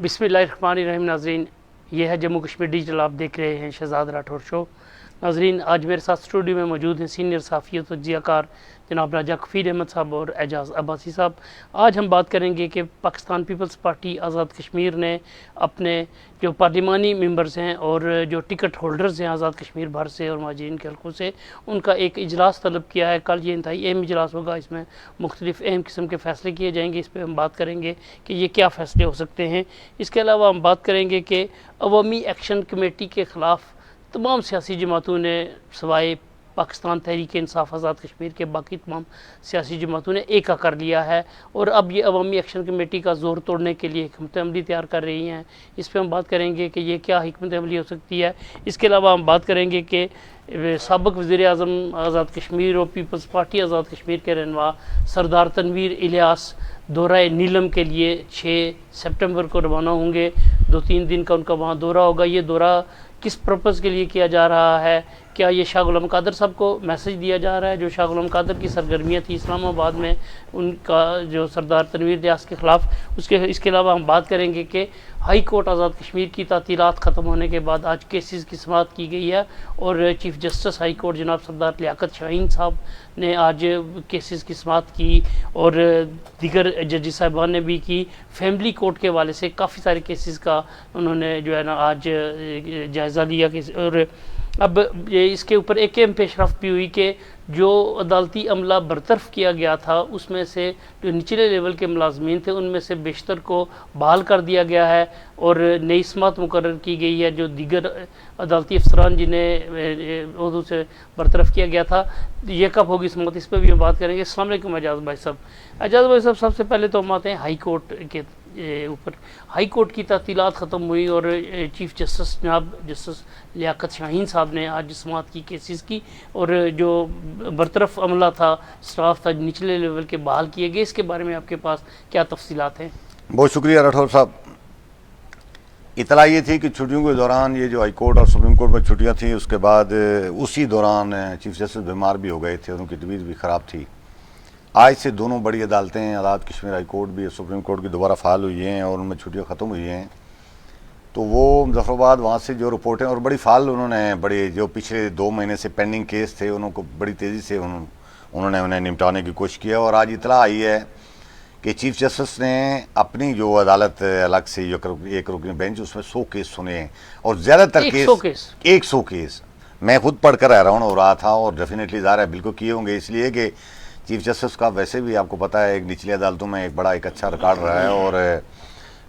بسم اللہ الرحمن الرحیم. ناظرین، یہ ہے جموں کشمیر ڈیجیٹل. آپ دیکھ رہے ہیں شہزاد راٹھور شو. ناظرین، آج میرے ساتھ اسٹوڈیو میں موجود ہیں سینئر صحافی و تجزیہ کار جناب راجہ کفیل احمد صاحب اور اعجاز عباسی صاحب. آج ہم بات کریں گے کہ پاکستان پیپلز پارٹی آزاد کشمیر نے اپنے جو پارلیمانی ممبرز ہیں اور جو ٹکٹ ہولڈرز ہیں آزاد کشمیر بھر سے اور مہاجرین کے حلقوں سے، ان کا ایک اجلاس طلب کیا ہے. کل یہ انتہائی اہم اجلاس ہوگا. اس میں مختلف اہم قسم کے فیصلے کیے جائیں گے. اس پہ ہم بات کریں گے کہ یہ کیا فیصلے ہو سکتے ہیں. اس کے علاوہ ہم بات کریں گے کہ عوامی ایکشن کمیٹی کے خلاف تمام سیاسی جماعتوں نے سوائے پاکستان تحریک انصاف آزاد کشمیر کے باقی تمام سیاسی جماعتوں نے ایکا کر لیا ہے، اور اب یہ عوامی ایکشن کمیٹی کا زور توڑنے کے لیے حکمت عملی تیار کر رہی ہیں. اس پہ ہم بات کریں گے کہ یہ کیا حکمت عملی ہو سکتی ہے. اس کے علاوہ ہم بات کریں گے کہ سابق وزیر اعظم آزاد کشمیر اور پیپلز پارٹی آزاد کشمیر کے رہنما سردار تنویر الیاس دورہ نیلم کے لیے 6 سپٹمبر کو روانہ ہوں گے. 2-3 دن کا ان کا وہاں دورہ ہوگا. یہ دورہ کس پرپز کے لیے کیا جا رہا ہے؟ کیا یہ شاہ غلام قادر صاحب کو میسج دیا جا رہا ہے؟ جو شاہ غلام قادر کی سرگرمیاں تھی اسلام آباد میں ان کا جو سردار تنویر الیاس کے خلاف، اس کے علاوہ ہم بات کریں گے کہ ہائی کورٹ آزاد کشمیر کی تعطیلات ختم ہونے کے بعد آج کیسز کی سماعت کی گئی ہے، اور چیف جسٹس ہائی کورٹ جناب سردار لیاقت شاہین صاحب نے آج کیسز کی سماعت کی، اور دیگر ججز صاحبان نے بھی کی. فیملی کورٹ کے حوالے سے کافی سارے کیسز کا انہوں نے جو ہے نا آج جائزہ لیا. اور اب اس کے اوپر ایک اہم پیش رفت بھی ہوئی کہ جو عدالتی عملہ برطرف کیا گیا تھا اس میں سے جو نچلے لیول کے ملازمین تھے ان میں سے بیشتر کو بحال کر دیا گیا ہے، اور نئی سماعت مقرر کی گئی ہے جو دیگر عدالتی افسران جنہیں عہدوں سے برطرف کیا گیا تھا. یہ کب ہوگی سماعت، اس پہ بھی ہم بات کریں گے. السلام علیکم اعجاز بھائی صاحب. اعجاز بھائی صاحب، سب سے پہلے تو ہم آتے ہیں ہائی کورٹ کے اوپر. ہائی کورٹ کی تعطیلات ختم ہوئی اور چیف جسٹس جناب جسٹس لیاقت شاہین صاحب نے آج سماعت کی کیسز کی، اور جو برطرف عملہ تھا، اسٹاف تھا نچلے لیول کے بحال کیے گئے. اس کے بارے میں آپ کے پاس کیا تفصیلات ہیں؟ بہت شکریہ راٹھور صاحب. اطلاع یہ تھی کہ چھٹیوں کے دوران یہ جو ہائی کورٹ اور سپریم کورٹ میں چھٹیاں تھیں، اس کے بعد اسی دوران چیف جسٹس بیمار بھی ہو گئے تھے، ان کی طبیعت بھی خراب تھی. آج سے دونوں بڑی عدالتیں آزاد کشمیر ہائی کورٹ بھی سپریم کورٹ کی دوبارہ فعال ہوئی ہیں اور ان میں چھٹیاں ختم ہوئی ہیں. تو وہ مظفر آباد وہاں سے جو رپورٹیں اور بڑی فعال انہوں نے بڑے جو پچھلے 2 مہینے سے پینڈنگ کیس تھے انہوں کو بڑی تیزی سے انہوں نے انہیں نمٹانے کی کوشش کیا. اور آج اطلاع آئی ہے کہ چیف جسٹس نے اپنی جو عدالت الگ سے ایک رکنی بینچ اس میں 100 کیس سنے ہیں، اور زیادہ تر کیس 100 کیس میں خود پڑھ کر حیران ہو رہا تھا. اور ڈیفینیٹلی ظاہر ہے بالکل کیے ہوں گے، اس لیے کہ چیف جسٹس کا ویسے بھی آپ کو پتہ ہے ایک نچلی عدالتوں میں ایک اچھا ریکارڈ رہا ہے، اور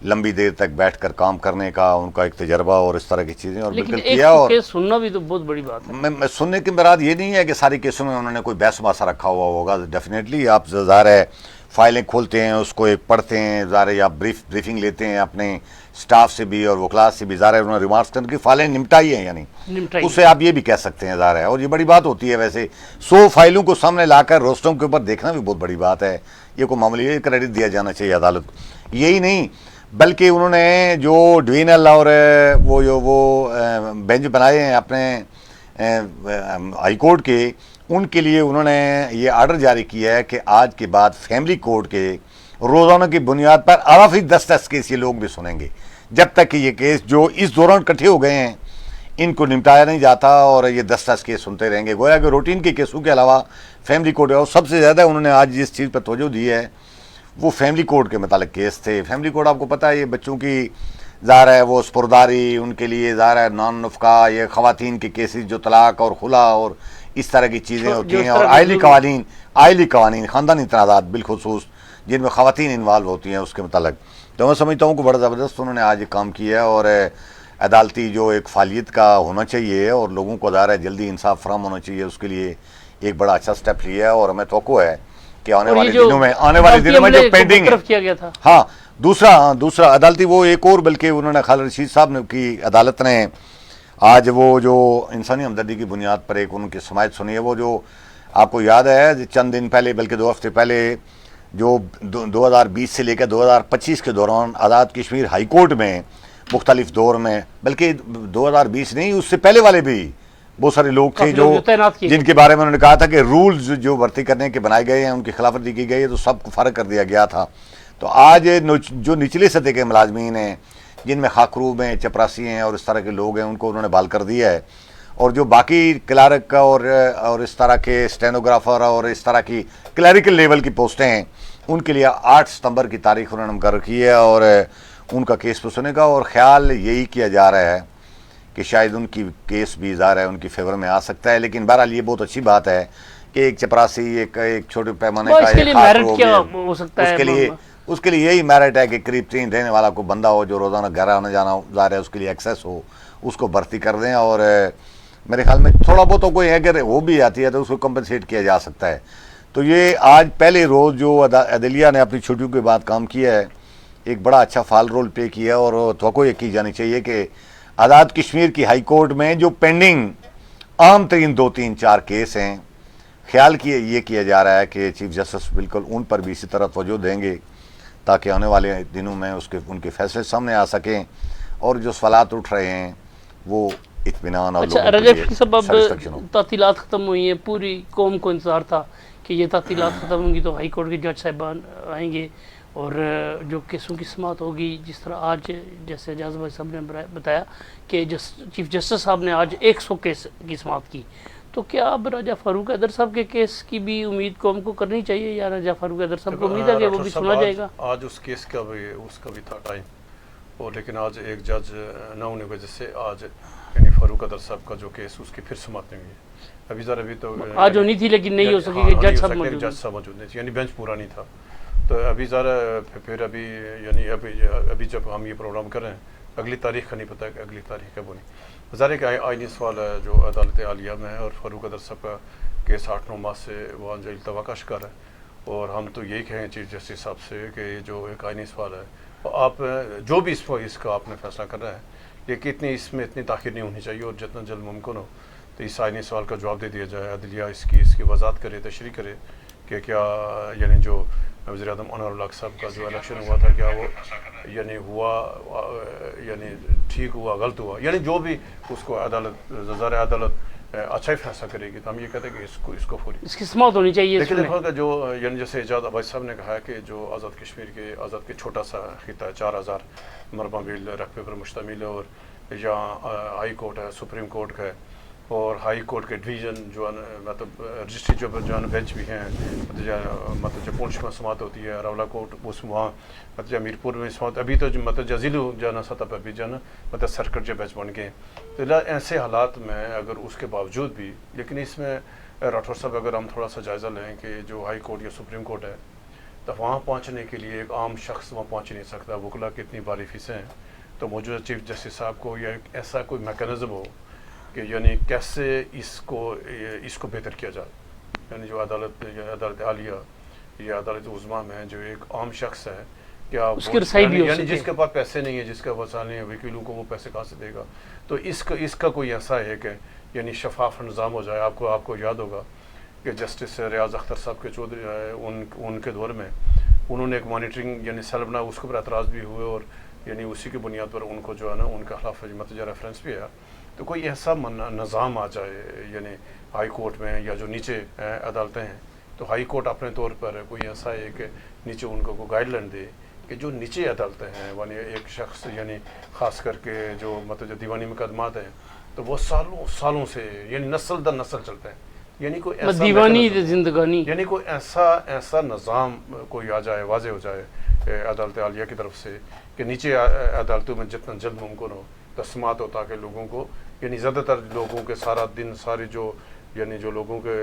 لمبی دیر تک بیٹھ کر کام کرنے کا ان کا ایک تجربہ اور اس طرح کی چیزیں، اور بالکل کیا. اور سننا بھی تو بہت بڑی بات ہے. میں سننے کی مراد یہ نہیں ہے کہ ساری کیسوں میں انہوں نے کوئی بحث مباحثہ رکھا ہوا ہوگا. ڈیفینیٹلی آپ ظاہر ہے فائلیں کھولتے ہیں، اس کو ایک پڑھتے ہیں، ظاہر ہے آپ بریفنگ لیتے ہیں اپنے سٹاف سے بھی اور وکلاء سے بھی. ظاہر ہے انہوں نے ریمارکس کرنے کی فائلیں نمٹائی ہیں، یعنی اسے آپ یہ بھی کہہ سکتے ہیں ظاہر ہے. اور یہ بڑی بات ہوتی ہے ویسے 100 فائلوں کو سامنے لا کر روسٹوں کے اوپر دیکھنا بھی بہت بڑی بات ہے. یہ کوئی معمولی کریڈٹ دیا جانا چاہیے عدالت کو. یہی نہیں بلکہ انہوں نے جو ڈوینل اور وہ بینچ بنائے ہیں اپنے ہائی کورٹ کے، ان کے لیے انہوں نے یہ آرڈر جاری کیا ہے کہ آج کے بعد فیملی کورٹ کے روزانہ کی بنیاد پر اضافی 10 کیس یہ لوگ بھی سنیں گے، جب تک کہ یہ کیس جو اس دوران اکٹھے ہو گئے ہیں ان کو نمٹایا نہیں جاتا، اور یہ 10 کیس سنتے رہیں گے. گویا کہ روٹین کے کیسوں کے علاوہ فیملی کورٹ، اور سب سے زیادہ انہوں نے آج جس چیز پر توجہ دی ہے وہ فیملی کورٹ کے متعلق کیس تھے. فیملی کورٹ آپ کو پتہ ہے یہ بچوں کی ظاہر ہے وہ سپرداری، ان کے لیے ظاہر ہے نان نفقہ، یہ خواتین کے کیسز جو طلاق اور خلا اور اس طرح کی چیزیں ہوتی ہیں، اور آئلی قوانین خاندانی تنازعات بالخصوص جن میں خواتین انوالو ہوتی ہیں اس کے متعلق. تو میں سمجھتا ہوں کہ بڑا زبردست انہوں نے آج کام کیا ہے، اور عدالتی جو ایک فعالیت کا ہونا چاہیے اور لوگوں کو ظاہر ہے جلدی انصاف فراہم ہونا چاہیے، اس کے لیے ایک بڑا اچھا سٹیپ لیا ہے. اور ہمیں توقع ہے کہ آنے والے دنوں میں جو پینڈنگ ہے. ہاں دوسرا عدالتی وہ ایک اور، بلکہ انہوں نے خالد رشید صاحب نے کی عدالت نے آج وہ جو انسانی ہمدردی کی بنیاد پر ایک ان کی سماعت سنی ہے. وہ جو آپ کو یاد ہے چند دن پہلے بلکہ 2 ہفتے پہلے جو 2020 سے لے کر 2025 کے دوران آزاد کشمیر ہائی کورٹ میں مختلف دور میں، بلکہ 2020 نہیں اس سے پہلے والے بھی بہت سارے لوگ تھے جو جن کے بارے میں انہوں نے کہا تھا کہ رولز جو بھرتی کرنے کے بنائے گئے ہیں ان کی خلاف ورزی کی گئی ہے تو سب کو فارغ کر دیا گیا تھا. تو آج جو نچلی سطح کے ملازمین ہیں جن میں خاکروب ہیں, چپراسی ہیں اور اس طرح کے لوگ ہیں, ان کو انہوں نے بحال کر دیا ہے, اور جو باقی کلارک اور اس طرح کے اسٹینوگرافر اور اس طرح کی کلیریکل لیول کی پوسٹیں ہیں, ان کے لیے 8 ستمبر کی تاریخ انہوں نے مقرر کی ہے اور ان کا کیس سنے گا. اور خیال یہی کیا جا رہا ہے کہ شاید ان کی کیس بھی ظاہر ہے ان کی فیور میں آ سکتا ہے, لیکن بہرحال یہ بہت اچھی بات ہے کہ ایک چپراسی, ایک چھوٹے پیمانے کا ایک خاکروب, کیا ہو سکتا ہے اس کے لیے یہی میرٹ ہے کہ قریب 3 رہنے والا کوئی بندہ ہو جو روزانہ گھر آنا جانا ظاہر ہے اس کے لیے ایکسیس ہو, اس کو بھرتی کر دیں. اور میرے خیال میں تھوڑا بہت کوئی اگر وہ بھی آتی ہے تو اس کو کمپنسیٹ کیا جا سکتا ہے. تو یہ آج پہلے روز جو عدلیہ نے اپنی چھٹیوں کے بعد کام کیا ہے, ایک بڑا اچھا فعال رول پلے کیا, اور توقع یہ کی جانی چاہیے کہ آزاد کشمیر کی ہائی کورٹ میں جو پینڈنگ عام ترین 2-3-4 کیس ہیں, خیال یہ کیا جا رہا ہے کہ چیف جسٹس بالکل ان پر بھی اسی طرح توجہ دیں گے تاکہ آنے والے دنوں میں ان کے فیصلے سامنے آ سکیں, اور جو سوالات اٹھ رہے ہیں وہ اطمینان اور اچھا رجب صاحب, اب تعطیلات ختم ہوئی ہیں, پوری قوم کو انتظار تھا کہ یہ تعطیلات ختم ہوں گی تو ہائی کورٹ کے جج صاحبان آئیں گے اور جو کیسوں کی سماعت ہوگی, جس طرح آج جیسے اعجاز بھائی صاحب نے بتایا کہ چیف جسٹس صاحب نے آج 100 کیس کی سماعت کی, تو کیا اب راجہ فاروق حیدر صاحب کے کیس کی بھی امید قوم کو کرنی چاہیے, یا راجہ فاروق حیدر صاحب کو امید ہے کہ وہ بھی سنا جائے گا؟ آج اس کیس کا بھی تھا ٹائم, اور لیکن آج ایک جج نہ ہونے کی وجہ سے آج یعنی فاروق حیدر صاحب کا جو کیس اس کی پھر سماعت نہیں ہوئی ہے. ابھی تو آج ہونی تھی لیکن نہیں ہو سکی کہ جج صاحب موجود نہیں تھے, یعنی بینچ پورا نہیں تھا. تو ابھی ذرا پھر یعنی ابھی جب ہم یہ پروگرام کر رہے ہیں, اگلی تاریخ کا نہیں پتہ کہ اگلی تاریخ کب ہونی. ظاہر ہے کہ آئینی سوال ہے جو عدالت عالیہ میں ہے, اور فاروق حیدر صاحب کا کیس 8-9 ماہ سے وہ التوا کا شکار ہے, اور ہم تو یہی کہیں چیف جسٹس صاحب سے کہ یہ جو ایک آئینی سوال ہے, آپ جو بھی اس کا آپ نے فیصلہ کر رہا ہے, لیکن اس میں اتنی تاخیر نہیں ہونی چاہیے, اور جتنا جلد ممکن ہو تو اس آئینی سوال کا جواب دے دیا جائے. عدلیہ اس کی وضاحت کرے, تشریح کرے کہ کیا یعنی جو وزیر اعظم انور الحق صاحب کا جو الیکشن ہوا تھا کیا وہ یعنی ہوا یعنی ٹھیک ہوا, غلط ہوا, یعنی جو بھی اس کو عدالت اچھا ہی فیصلہ کرے گی. تو ہم یہ کہتے ہیں کہ اس کو فوری اس کی سماعت ہونی چاہیے. لیکن جو یعنی جیسے اعجاز عباس صاحب نے کہا ہے کہ جو آزاد کشمیر کے چھوٹا سا خطہ ہے, 4000 مربع میل رقبے پر مشتمل ہے, اور یہاں ہائی کورٹ ہے, سپریم کورٹ ہے, اور ہائی کورٹ کے ڈویژن جو ہے مطلب رجسٹری جو ہے بینچ بھی ہیں, مطلب جو پونچھ میں سماعت ہوتی ہے, راولہ کورٹ اس وہاں مطلب میرپور میں سماعت, ابھی تو مطلب ضلع جو ہے نا سطح پہ بھی جو ہے نا مطلب سرکٹ جو بینچ بن گئے. تو ایسے حالات میں اگر اس کے باوجود بھی, لیکن اس میں راٹھور صاحب اگر ہم تھوڑا سا جائزہ لیں کہ جو ہائی کورٹ یا سپریم کورٹ ہے, تو وہاں پہنچنے کے لیے ایک عام شخص وہاں پہنچ نہیں سکتا, وکلا کی اتنی باری فیسیں ہیں. تو موجودہ چیف جسٹس صاحب کو یا ایسا کوئی میکانزم ہو کہ یعنی کیسے اس کو بہتر کیا جائے, یعنی جو عدالت عالیہ یا عدالت عظمیٰ میں جو ایک عام شخص ہے, کیا یعنی جس کے پاس پیسے نہیں ہیں, جس کا وسائل نہیں ہے, وکیلوں کو وہ پیسے کہاں سے دے گا. تو اس کا کوئی ایسا ہے کہ یعنی شفاف نظام ہو جائے. آپ کو یاد ہوگا کہ جسٹس ریاض اختر صاحب کے چودھری ان کے دور میں انہوں نے ایک مانیٹرنگ یعنی سیل بنا, اس کے اوپر اعتراض بھی ہوئے, اور یعنی اسی کی بنیاد پر ان کو جو ہے نا ان کے خلاف متوجہ ریفرنس بھی ہے. تو کوئی ایسا نظام آ جائے یعنی ہائی کورٹ میں یا جو نیچے عدالتیں ہیں, تو ہائی کورٹ اپنے طور پر کوئی ایسا ہے کہ نیچے ان کو گائیڈ لائن دے کہ جو نیچے عدالتیں ہیں یعنی ایک شخص یعنی خاص کر کے جو مطلب جو دیوانی مقدمات ہیں, تو وہ سالوں سے یعنی نسل در نسل چلتے ہیں, یعنی کوئی ایسا دیوانی زندگانی یعنی کوئی ایسا نظام کوئی آ جائے, واضح ہو جائے عدالت عالیہ کی طرف سے کہ نیچے عدالتوں میں جتنا جلد ممکن ہو سماعت ہو, تاکہ لوگوں کو یعنی زیادہ تر لوگوں کے سارا دن ساری جو یعنی جو لوگوں کے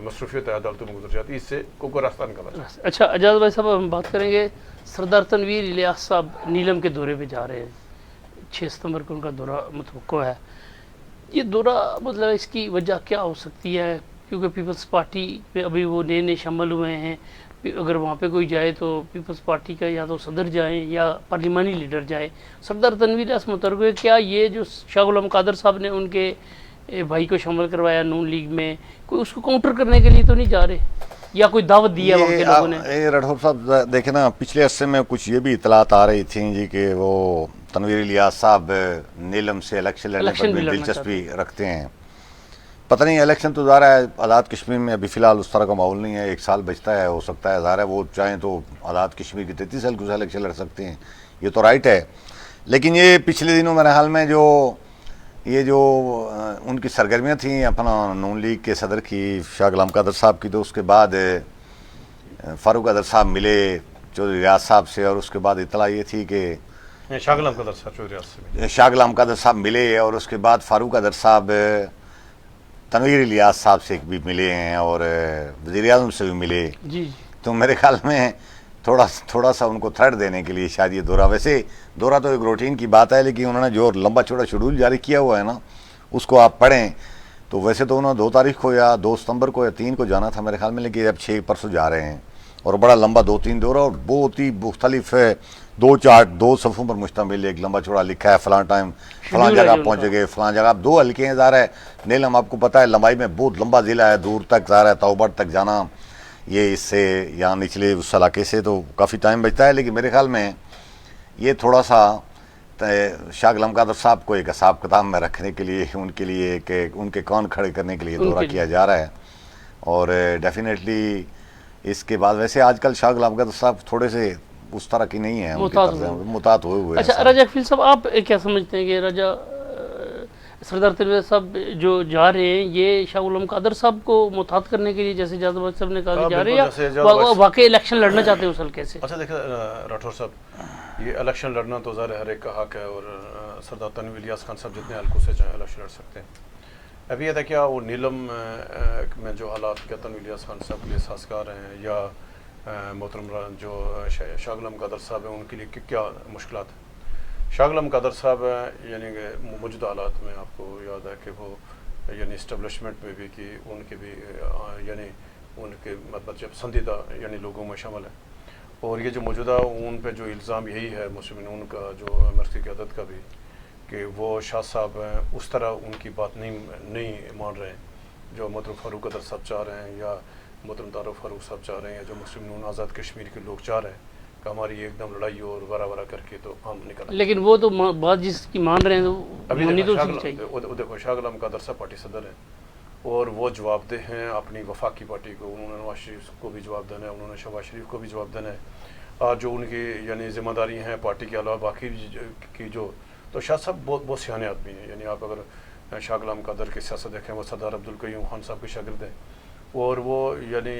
مصروفیت ہے عدالتوں میں گزر جاتی, اس سے کوئی راستہ نکالا جائے. اچھا اعجاز بھائی صاحب, ہم بات کریں گے سردار تنویر الیاس صاحب نیلم کے دورے پہ جا رہے ہیں, 6 ستمبر کو ان کا دورہ متوقع ہے. یہ دورہ مطلب اس کی وجہ کیا ہو سکتی ہے, کیونکہ پیپلز پارٹی پہ ابھی وہ نئے شامل ہوئے ہیں, اگر وہاں پہ کوئی جائے تو پیپلز پارٹی کا یا تو صدر جائیں یا پارلیمانی لیڈر جائے. سردار تنویر الیاس مترقع, کیا یہ جو شاہ غلام قادر صاحب نے ان کے بھائی کو شامل کروایا نون لیگ میں, کوئی اس کو کاؤنٹر کرنے کے لیے تو نہیں جا رہے, یا کوئی دعوت دی ہے وہاں کے لوگوں نے؟ راٹھور صاحب دیکھیں نا, پچھلے عرصے میں کچھ یہ بھی اطلاعات آ رہی تھیں جی کہ وہ تنویر الیاس صاحب نیلم سے الیکشن لڑنے پر بھی دلچسپی رکھتے ہیں. پتہ نہیں الیکشن تو ظاہر ہے آزاد کشمیر میں ابھی فی الحال اس طرح کا ماحول نہیں ہے، 1 سال بچتا ہے، ہو سکتا ہے ظاہر ہے وہ چاہیں تو آزاد کشمیر کی 33 سال کو الیکشن لڑ سکتے ہیں، یہ تو رائٹ ہے. لیکن یہ پچھلے دنوں میرے حال میں جو ان کی سرگرمیاں تھیں اپنا نون لیگ کے صدر کی شاہ غلام قادر صاحب کی، تو اس کے بعد فاروق قادر صاحب ملے چودھری ریاض صاحب سے، اور اس کے بعد اطلاع یہ تھی کہ شاہ غلام قادر صاحب چودھری ریاض سے شاہ غلام قادر صاحب ملے، اور اس کے بعد فاروق قادر صاحب تنویر الیاس صاحب سے بھی ملے ہیں، اور وزیر اعظم سے بھی ملے. جی تو میرے خیال میں تھوڑا سا ان کو تھرڈ دینے کے لیے شاید یہ دورہ، ویسے دورہ تو ایک روٹین کی بات ہے، لیکن انہوں نے جو لمبا چوڑا شیڈول جاری کیا ہوا ہے نا، اس کو آپ پڑھیں تو ویسے تو انہوں نے 2 تاریخ کو یا 2 ستمبر کو یا 3 کو جانا تھا میرے خیال میں، لیکن اب 6 پرسوں جا رہے ہیں، اور بڑا لمبا 2-3 دورہ، اور بہت ہی مختلف ہے، 2 چارٹ 2 صفحوں پر مشتمل ایک لمبا چوڑا لکھا ہے، فلاں ٹائم فلاں جگہ پہنچ گئے، فلاں جگہ. 2 حلقے ہیں ظاہر ہے، نیلم آپ کو پتہ ہے لمبائی میں بہت لمبا ضلع ہے، دور تک ظاہر ہے توبڑ تک جانا، یہ اس سے یا نچلے اس علاقے سے تو کافی ٹائم بچتا ہے. لیکن میرے خیال میں یہ تھوڑا سا شاہ غلام قادر صاحب کو ایک حساب کتاب میں رکھنے کے لیے، ان کے لیے کہ ان کے کان کھڑے کرنے کے لیے دورہ کیا جا رہا ہے. اور ڈیفینیٹلی اس کے بعد ویسے آج کل شاہ غلام قادر صاحب تھوڑے سے اس طرح کی نہیں ہیں، متعارف ہوئے. اچھا راجہ کفیل صاحب، آپ کیا سمجھتے ہیں کہ راجہ سردار تنویر صاحب جو جا رہے ہیں یہ شاہ غلام قادر صاحب کو متحد کرنے کے لیے جیسے اجاز عباس صاحب نے کہا کہ جا رہے ہیں، یا واقعی الیکشن لڑنا چاہتے ہیں اس حلقے سے؟ اچھا دیکھیں راٹھور صاحب، یہ الیکشن لڑنا تو ظاہر ہر ایک کا حق ہے، اور سردار تنویر الیاس خان صاحب جتنے حلقوں سے چاہیں الیکشن لڑ سکتے ہیں. ابھی یہ تھا کیا وہ نیلم میں جو حالات کیا تنویر الیاس خان صاحب کے لیے سازگار ہیں، یا محترم جو شاہ غلام قادر صاحب ہیں ان کے لیے کیا مشکلات ہیں؟ شاہ غلام قادر صاحب یعنی کہ موجودہ حالات میں آپ کو یاد ہے کہ وہ یعنی اسٹیبلشمنٹ میں بھی کہ ان کے بھی یعنی ان کے مطلب جب پسندیدہ یعنی لوگوں میں شامل ہیں، اور یہ جو موجودہ ان پہ جو الزام یہی ہے مسلم ان کا جو مرکزی قیادت کا بھی، کہ وہ شاہ صاحب اس طرح ان کی بات نہیں مان رہے ہیں جو محترم فاروق قادر صاحب چاہ رہے ہیں، یا محترم تعارف فاروق صاحب چاہ رہے ہیں، جو مسلم آزاد کشمیر کے لوگ چاہ رہے ہیں کہ ہماری ایک دم لڑائی اور ورا کر کے تو ہم نکل. لیکن وہ تو بات جس کی مان رہے ہیں ابھی تو دیکھو شاہ غلام قادر صاحب پارٹی صدر ہیں، اور وہ جواب دہ ہیں اپنی وفاقی پارٹی کو، انہوں نے نواز شریف کو بھی جواب دینا ہے، انہوں نے شہباز شریف کو بھی جواب دینا ہے، اور جو ان کی یعنی ذمہ داری ہیں پارٹی کے علاوہ باقی کی جو، تو شاہ صاحب بہت سیانے آدمی ہیں. یعنی آپ اگر شاہ غلام قادر کی سیاست دیکھیں، وہ سردار عبدالقیوم خان صاحب کے شاگرد ہیں، اور وہ یعنی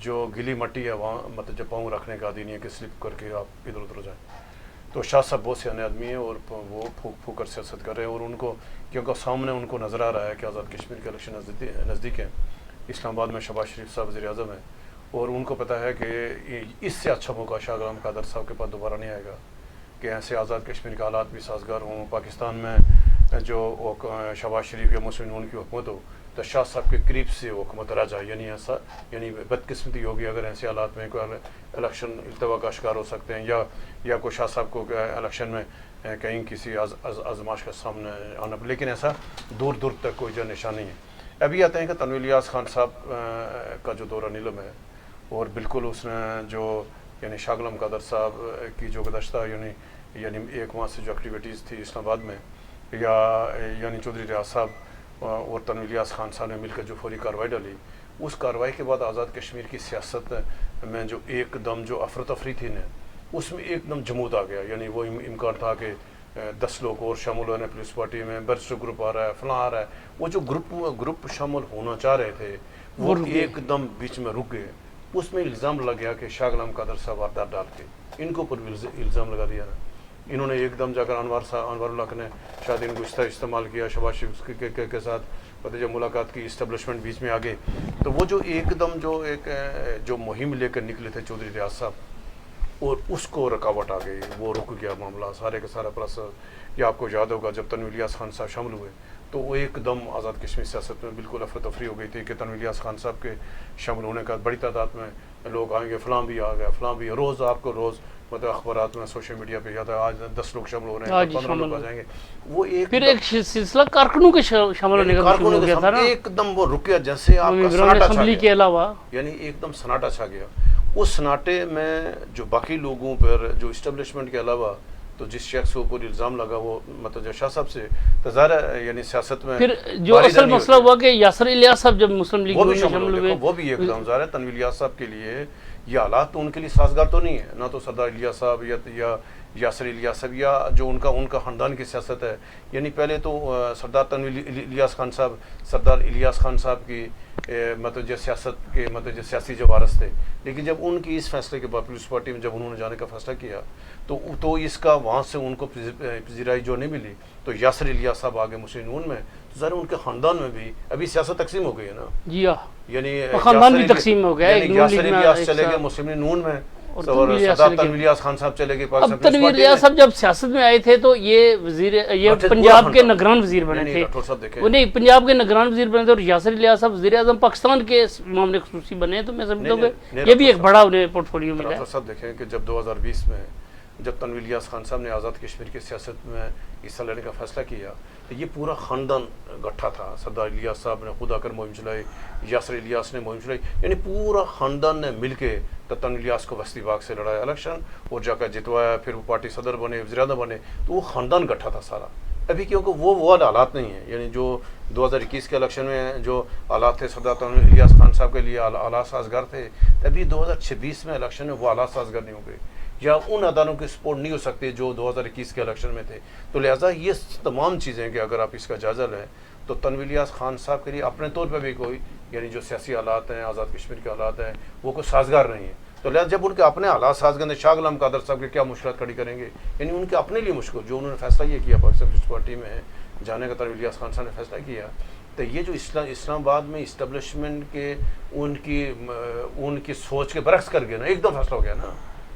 جو گلی مٹی ہے وہاں مطلب جب پاؤں رکھنے کا عادی نہیں ہے کہ سلپ کر کے آپ ادھر ادھر جائیں. تو شاہ صاحب بہت سیانے آدمی ہیں، اور وہ پھونک کر سیاست کر رہے ہیں، اور ان کو کیونکہ سامنے ان کو نظر آ رہا ہے کہ آزاد کشمیر کے الیکشن نزدیک ہیں. اسلام آباد میں شہباز شریف صاحب وزیر اعظم ہیں، اور ان کو پتہ ہے کہ اس سے اچھا موقع شاہ غلام قادر صاحب کے پاس دوبارہ نہیں آئے گا کہ ایسے آزاد کشمیر کے حالات بھی سازگار ہوں، پاکستان میں جو شہباز شریف یا مسلم ان کی حکومت ہو تو شاہ صاحب کے قریب سے حکومت رہ جائے. یعنی ایسا یعنی بدقسمتی ہوگی اگر ایسے حالات میں کوئی الیکشن التوا کا شکار ہو سکتے ہیں، یا کوئی شاہ صاحب کو الیکشن میں کہیں کسی آزمائش کا سامنے آنا. لیکن ایسا دور تک کوئی جو نشان نہیں ہے. ابھی آتے ہیں کہ تنویر الیاس خان صاحب کا جو دورہ نیلم ہے، اور بالکل اس نے جو یعنی شاہ غلام قادر صاحب کی جو گزشتہ یعنی 1 ماہ سے جو ایکٹیویٹیز تھی اسلام آباد میں، یا یعنی چودھری ریاض صاحب اور تنویر الیاس خان صاحب نے مل کر جو فوری کارروائی ڈالی، اس کارروائی کے بعد آزاد کشمیر کی سیاست میں جو ایک دم جو افرتفری تھی نا، اس میں ایک دم جمود آ گیا. یعنی وہ امکان تھا کہ 10 لوگ اور شامل ہونے پولیس پارٹی میں، برسٹر گروپ آ رہا ہے، فلاں آ رہا ہے. وہ جو گروپ شامل ہونا چاہ رہے تھے وہ ایک دم بیچ میں رک گئے. اس میں الزام لگ گیا کہ شاہ غلام قادر صاحب واردات ڈال کے ان کو اوپر الزام لگا دیا نا. انہوں نے ایک دم جا کر انوار اللہ نے شاید ان کو استعمال کیا شہباز شریف کے ساتھ، جب ملاقات کی اسٹیبلشمنٹ بیچ میں آگے، تو وہ جو ایک دم جو مہم لے کر نکلے تھے چودھری ریاض صاحب، اور اس کو رکاوٹ آ گئی، وہ رک گیا معاملہ سارے کا سارا. پلس یہ آپ کو یاد ہوگا جب تنویر الیاس خان صاحب شامل ہوئے تو وہ ایک دم آزاد کشمیر سیاست میں بالکل افرتفری ہو گئی تھی کہ تنویر الیاس خان صاحب کے شامل ہونے کا بڑی تعداد میں لوگ آئیں گے، فلاں بھی آ گیا، فلاں بھی. روز آپ کو مطلب اخبارات میں سوشل میڈیا پہ یاد ہے آج 10 لوگ شامل ہو رہے ہیں، 15 لوگ آ جائیں گے. وہ ایک سلسلہ کارکنوں کے شامل ہونے کا شروع ہو گیا تھا نا، ایک دم وہ رکیا جیسے آپ کا سناٹا چھا گیا. کے علاوہ یعنی ایک دم سناٹا چھا گیا. اس سناٹے میں جو باقی لوگوں پر جو اسٹیبلشمنٹ کے علاوہ تو جس شخص کے اوپر الزام لگا وہ مطلب جو شاہ صاحب سے تو ظاہر ہے یعنی سیاست میں پھر جو اصل مسئلہ ہوا کہ یاسر الیاس صاحب جب مسلم لیگ وہ بھی میں شامل ہوئے وہ بھی ایک اقدام ظاہر ہے تنویر الیاس صاحب کے لیے یہ حالات تو ان کے لیے سازگار تو نہیں ہے، نہ تو سردار الیاس صاحب یا یاسر الیاس صاحب یا جو ان کا خاندان کی سیاست ہے. یعنی پہلے تو سردار تنویر الیاس خان صاحب سردار الیاس خان صاحب کی مطلب جو سیاست کے مطلب جو سیاسی جو وارث تھے، لیکن جب ان کی اس فیصلے کے بعد پیپلز پارٹی میں جب انہوں نے جانے کا فیصلہ کیا تو اس کا وہاں سے ان کو پذیرائی جو نہیں ملی تو یاسر الیاس صاحب آگے مسلم نون میں، تو ظاہر ان کے خاندان میں بھی ابھی سیاست تقسیم ہو گئی ہے نا. جی ہاں، یعنی خاندان بھی تقسیم ہو گیا ہے. یاسر الیاس چلے گئے مسلم نون میں اور سردار تنویر الیاس خان صاحب چلے گئے پاکستان. اب تنویر الیاس صاحب جب سیاست میں آئے تھے تو یہ پنجاب کے نگران وزیر بنے تھے. وہ نہیں، پنجاب کے نگران وزیر بنے تھے اور یاسر الیاس صاحب وزیر اعظم پاکستان کے معاملے خصوصی بنے. تو میں سمجھتا ہوں کہ یہ بھی ایک بڑا انہیں پورٹ فولیو ملا ہے. صاحب دیکھیں کہ جب 2020 میں جب تنویر الیاس خان صاحب نے آزاد کشمیر کی سیاست میں حصہ لینے کا فیصلہ کیا تو یہ پورا خاندان گٹھا تھا. سردار الیاس صاحب نے خود آ کر مہم چلائی، یاسر الیاس نے مہم چلائی، یعنی پورا خاندان نے مل کے تنویر الیاس کو وسطی باغ سے لڑایا الیکشن اور جا کر جتوایا. پھر وہ پارٹی صدر بنے، وزیر اعظم بنے. تو وہ خاندان گٹھا تھا سارا. ابھی کیونکہ وہ حالات نہیں ہیں، یعنی جو 2021 کے الیکشن میں جو حالات تھے سردار تنویر الیاس خان صاحب کے لیے حالات سازگار تھے، ابھی 2026 میں الیکشن میں وہ حالات سازگار نہیں ہوں گے یا ان اداروں کی سپورٹ نہیں ہو سکتی جو 2021 کے الیکشن میں تھے. تو لہٰذا یہ تمام چیزیں کہ اگر آپ اس کا جائزہ لیں تو تنویر الیاس خان صاحب کے لیے اپنے طور پہ بھی کوئی یعنی جو سیاسی حالات ہیں آزاد کشمیر کے حالات ہیں وہ کوئی سازگار نہیں ہیں. تو لہٰذا جب ان کے اپنے حالات سازگار ہیں، شاہ غلام قادر صاحب کے کیا مشکلات کھڑی کریں گے، یعنی ان کے اپنے لیے مشکل جو انہوں نے فیصلہ یہ کیا پاکستان پیپلز پارٹی میں جانے کا تنویر الیاس خان صاحب نے فیصلہ کیا. تو یہ جو اسلام آباد میں اسٹیبلشمنٹ کے ان کی سوچ کے برعکس کر گیا نا، ایک دم فیصلہ ہو گیا نا.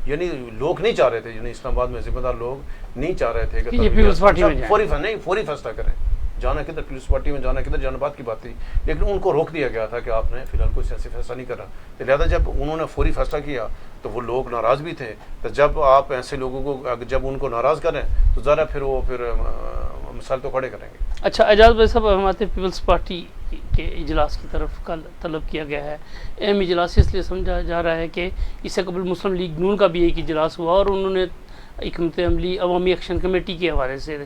یعنی لوگ نہیں چاہ رہے تھے، یعنی اسلام آباد میں ذمہ دار لوگ نہیں چاہ رہے تھے کہ پیپلز پارٹی میں فوری فیصلہ کریں. جانا کدھر پیپلز پارٹی میں جانا کدھر جانا بات کی بات تھی، لیکن ان کو روک دیا گیا تھا کہ آپ نے فی الحال کوئی سیاسی فیصلہ نہیں کرنا. لہٰذا جب انہوں نے فوری فیصلہ کیا تو وہ لوگ ناراض بھی تھے. تو جب آپ ایسے لوگوں کو جب ان کو ناراض کریں تو ذرا پھر مثال تو کھڑے کریں گے. اچھا اعجاز بھائی صاحب، ہمارے پیپلز پارٹی کے اجلاس کی طرف کل طلب کیا گیا ہے. اہم اجلاس اس لیے سمجھا جا رہا ہے کہ اس سے قبل مسلم لیگ نون کا بھی ایک اجلاس ہوا اور انہوں نے حکمت عملی عوامی ایکشن کمیٹی کے حوالے سے